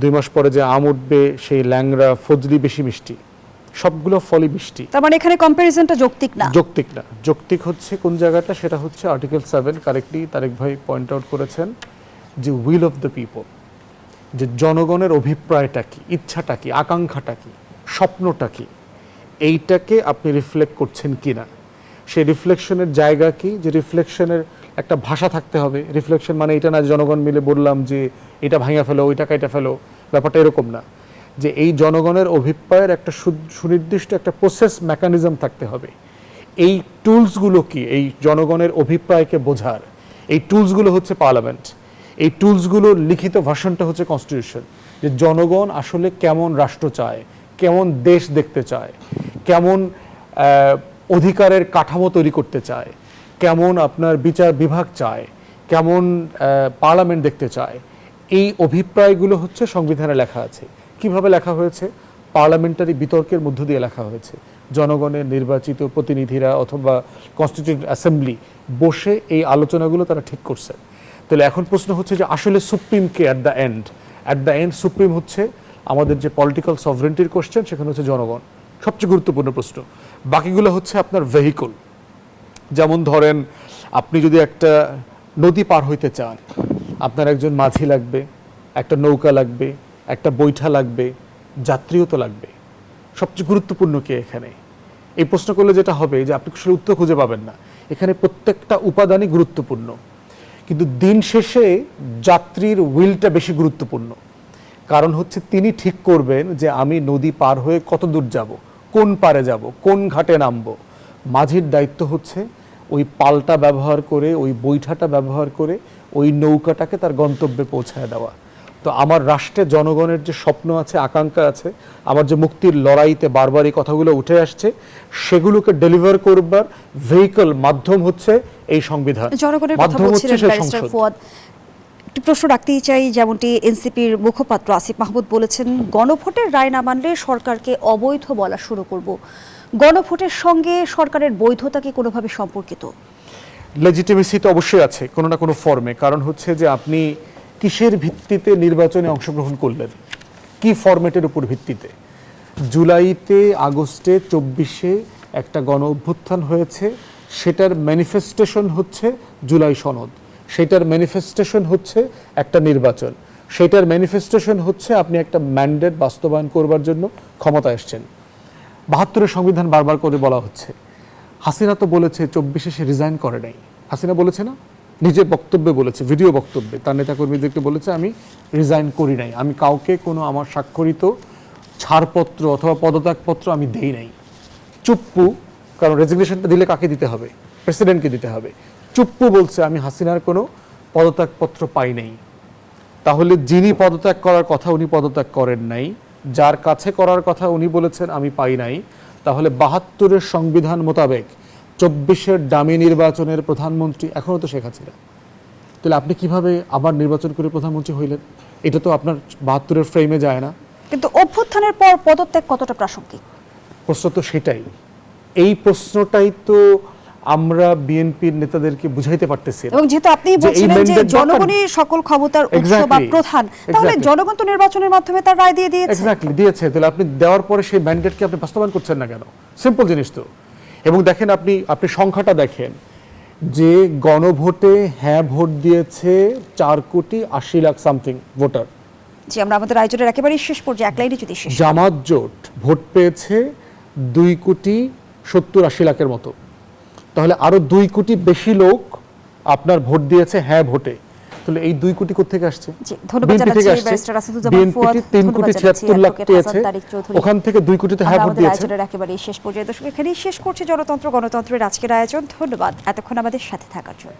2 মাস পরে যে আম উঠবে সেই ল্যাংড়া ফজলি বেশি মিষ্টি, সবগুলো ফলই মিষ্টি। তার মানে এখানে কম্প্যারিজনটা যৌক্তিক না। যৌক্তিক না। যৌক্তিক হচ্ছে কোন জায়গাটা, সেটা হচ্ছে আর্টিকেল 7 কারেক্টলি তারেক ভাই পয়েন্ট আউট করেছেন যে উইল অফ দ্য পিপল, যে জনগণের অভিপ্রায়টা কি, ইচ্ছাটা কি, আকাঙ্ক্ষাটা কি, স্বপ্নটা কি, এইটাকে আপনি রিফ্লেক্ট করছেন কিনা। সেই রিফ্লেকশনের জায়গা কি, যে রিফ্লেকশনের একটা ভাষা থাকতে হবে। রিফ্লেকশন মানে এটা না জনগণ মিলে বললাম যে এটা ভাঙা ফেলো, ওইটা কাইটা ফেলো, ব্যাপারটা এরকম না। যে এই জনগণের অভিপ্রায়ের একটা সুনির্দিষ্ট একটা প্রসেস মেকানিজম থাকতে হবে। এই টুলসগুলো কি, এই জনগণের অভিপ্রায়কে বোঝার এই টুলসগুলো হচ্ছে পার্লামেন্ট। এই টুলসগুলোর লিখিত ভাষণটা হচ্ছে কনস্টিটিউশন, যে জনগণ আসলে কেমন রাষ্ট্র চায়, কেমন দেশ দেখতে চায়, কেমন অধিকারের কাঠামো তৈরি করতে চায়, কেমন আপনার বিচার বিভাগ চায়, কেমন পার্লামেন্ট দেখতে চায়। এই অভিপ্রায়গুলো হচ্ছে সংবিধানে লেখা আছে। কিভাবে লেখা হয়েছে? পার্লামেন্টারি বিতর্কের মধ্য দিয়ে লেখা হয়েছে। জনগণের নির্বাচিত প্রতিনিধিরা অথবা কনস্টিটিউয়েন্ট অ্যাসেম্বলি বসে এই আলোচনাগুলো তারা ঠিক করছে। তাহলে এখন প্রশ্ন হচ্ছে যে আসলে সুপ্রিমকে অ্যাট দ্য এন্ড সুপ্রিম হচ্ছে আমাদের যে পলিটিক্যাল সভরেন্টির কোশ্চেন, সেখানে হচ্ছে জনগণ সবচেয়ে গুরুত্বপূর্ণ প্রশ্ন। বাকিগুলো হচ্ছে আপনার ভেহিকল। যেমন ধরেন আপনি যদি একটা নদী পার হইতে চান, আপনার একজন মাঝি লাগবে, একটা নৌকা লাগবে, একটা বৈঠা লাগবে, যাত্রীও তো লাগবে। সবচেয়ে গুরুত্বপূর্ণ কে এখানে? এই প্রশ্ন করলে যেটা হবে যে আপনি আসলে উত্তর খুঁজে পাবেন না। এখানে প্রত্যেকটা উপাদানই গুরুত্বপূর্ণ, কিন্তু দিন শেষে যাত্রীর উইলটা বেশি গুরুত্বপূর্ণ। কারণ হচ্ছে তিনি ঠিক করবেন যে আমি নদী পার হয়ে কত দূর যাব, কোন পারে যাব, কোন ঘাটে নামবো। মাঝির দায়িত্ব হচ্ছে ওই পালটা ব্যবহার করে, ওই বৈঠাটা ব্যবহার করে ওই নৌকাটাকে তার গন্তব্যে পৌঁছায় দেওয়া। তো আমার রাষ্ট্রে জনগণের যে স্বপ্ন আছে, আকাঙ্ক্ষা আছে, আমার যে মুক্তির লড়াইতে বারবার এই কথাগুলো উঠে আসছে, সেগুলোকে ডেলিভার করবার ভেহিকল মাধ্যম হচ্ছে এই সংবিধান, মাধ্যম হচ্ছে সেই সংসদ। একটি প্রশ্ন রাখতেই চাই, যেমনটি এনসিপির মুখপাত্র আসিফ মাহমুদ বলেছেন, গণভোটের রায় না মানলে সরকারকে অবৈধ বলা শুরু করব। গণভোটের সঙ্গে সরকারের বৈধতা কি কোনোভাবে সম্পর্কিত? লেজিটিমেসি তো অবশ্যই আছে কোনো না কোনো ফর্মে। কারণ হচ্ছে যে আপনি কিসের ভিত্তিতে নির্বাচনে অংশগ্রহণ করলেন, কি ফরম্যাটের উপর ভিত্তিতে। জুলাইতে, আগস্টে, 24-এ একটা গণ অভ্যুত্থান হয়েছে, সেটার ম্যানিফেস্টেশন হচ্ছে জুলাই সনদ, সেটার ম্যানিফেস্টেশন হচ্ছে একটা নির্বাচন। সেটার ম্যানিফেস্টেশন হচ্ছে আপনি একটা ম্যান্ডেট বাস্তবায়ন করবার জন্য ক্ষমতা এসছেন। ৭২-এর সংবিধান বারবার করে বলা হচ্ছে। হাসিনা তো বলেছে ২৪-এ সে রিজাইন করে নাই। হাসিনা বলেছে না, নিজের বক্তব্যে বলেছে, ভিডিও বক্তব্যে তার নেতাকর্মীদেরকে বলেছে আমি রিজাইন করি নাই, আমি কাউকে কোনো আমার স্বাক্ষরিত ছাড়পত্র অথবা পদত্যাগপত্র আমি দেই নাই। চুপ্পু, কারণ রেজিগনেশনটা দিলে কাকে দিতে হবে? প্রেসিডেন্টকে দিতে হবে। চুপ্পু বলছে আমি হাসিনার কোনো পদত্যাগপত্র পাই নাই। তাহলে যিনি পদত্যাগ করার কথা উনি পদত্যাগ করেন নাই, যার কাছে করার কথা উনি বলেছেন আমি পাই নাই। তাহলে ৭২-এর সংবিধান মোতাবেক ২৪-এর ডামি নির্বাচনের প্রধানমন্ত্রী এখনও তো শেখ হাসিনা। তাহলে আপনি কিভাবে আবার নির্বাচন করে প্রধানমন্ত্রী হইলেন? এটা তো আপনার ৭২-এর ফ্রেমে যায় না। কিন্তু অভ্যুত্থানের পর পদত্যাগ কতটা প্রাসঙ্গিক? প্রশ্ন তো সেটাই। এই প্রশ্নটাই তো আমরা বিএনপির নেতাদেরকে বুঝাইতে পারতেছি না। এবং যেহেতু আপনি বলছিলেন যে জনগণই সকল ক্ষমতার উৎস বা প্রধান, তাহলে জনগণ তো নির্বাচনের মাধ্যমে তার রায় দিয়ে দিয়েছে। এক্স্যাক্টলি দিয়েছে। তাহলে আপনি দেওয়ার পরে সেই ম্যান্ডেটকে আপনি বাস্তবায়ন করছেন না কেন? সিম্পল জিনিস তো। এবং দেখেন আপনি সংখ্যাটা দেখেন যে গণভোটে হ্যাঁ ভোট দিয়েছে 4,80,00,000 সামথিং ভোটার। জি, আমরা আমাদের আয়োজনের একেবারেই শেষ পর্যায়ে এক লাইনে যদি শেষ করি। জামাত জোট ভোট পেয়েছে 2,70,80,00,000-এর মতো। তাহলে আরো 2 কোটি বেশি লোক আপনার ভোট দিয়েছে হ্যাঁ ভোটে। তাহলে এই 2 কোটি কোথা থেকে আসছে? জি, ধন্যবাদ জানাচ্ছি ব্যারিস্টার রাসেলুজ্জামান ফুয়াদ। 3,76,00,000 পেয়েছে, ওখান থেকে 2 কোটিতে হ্যাঁ ভোট দিয়েছে। আয়োজনের একেবারেই শেষ পর্যায়ে দর্শক এখানেই শেষ করছি জনতন্ত্র গণতন্ত্রের আজকের আয়োজন। ধন্যবাদ এতক্ষণ আমাদের সাথে থাকার জন্য।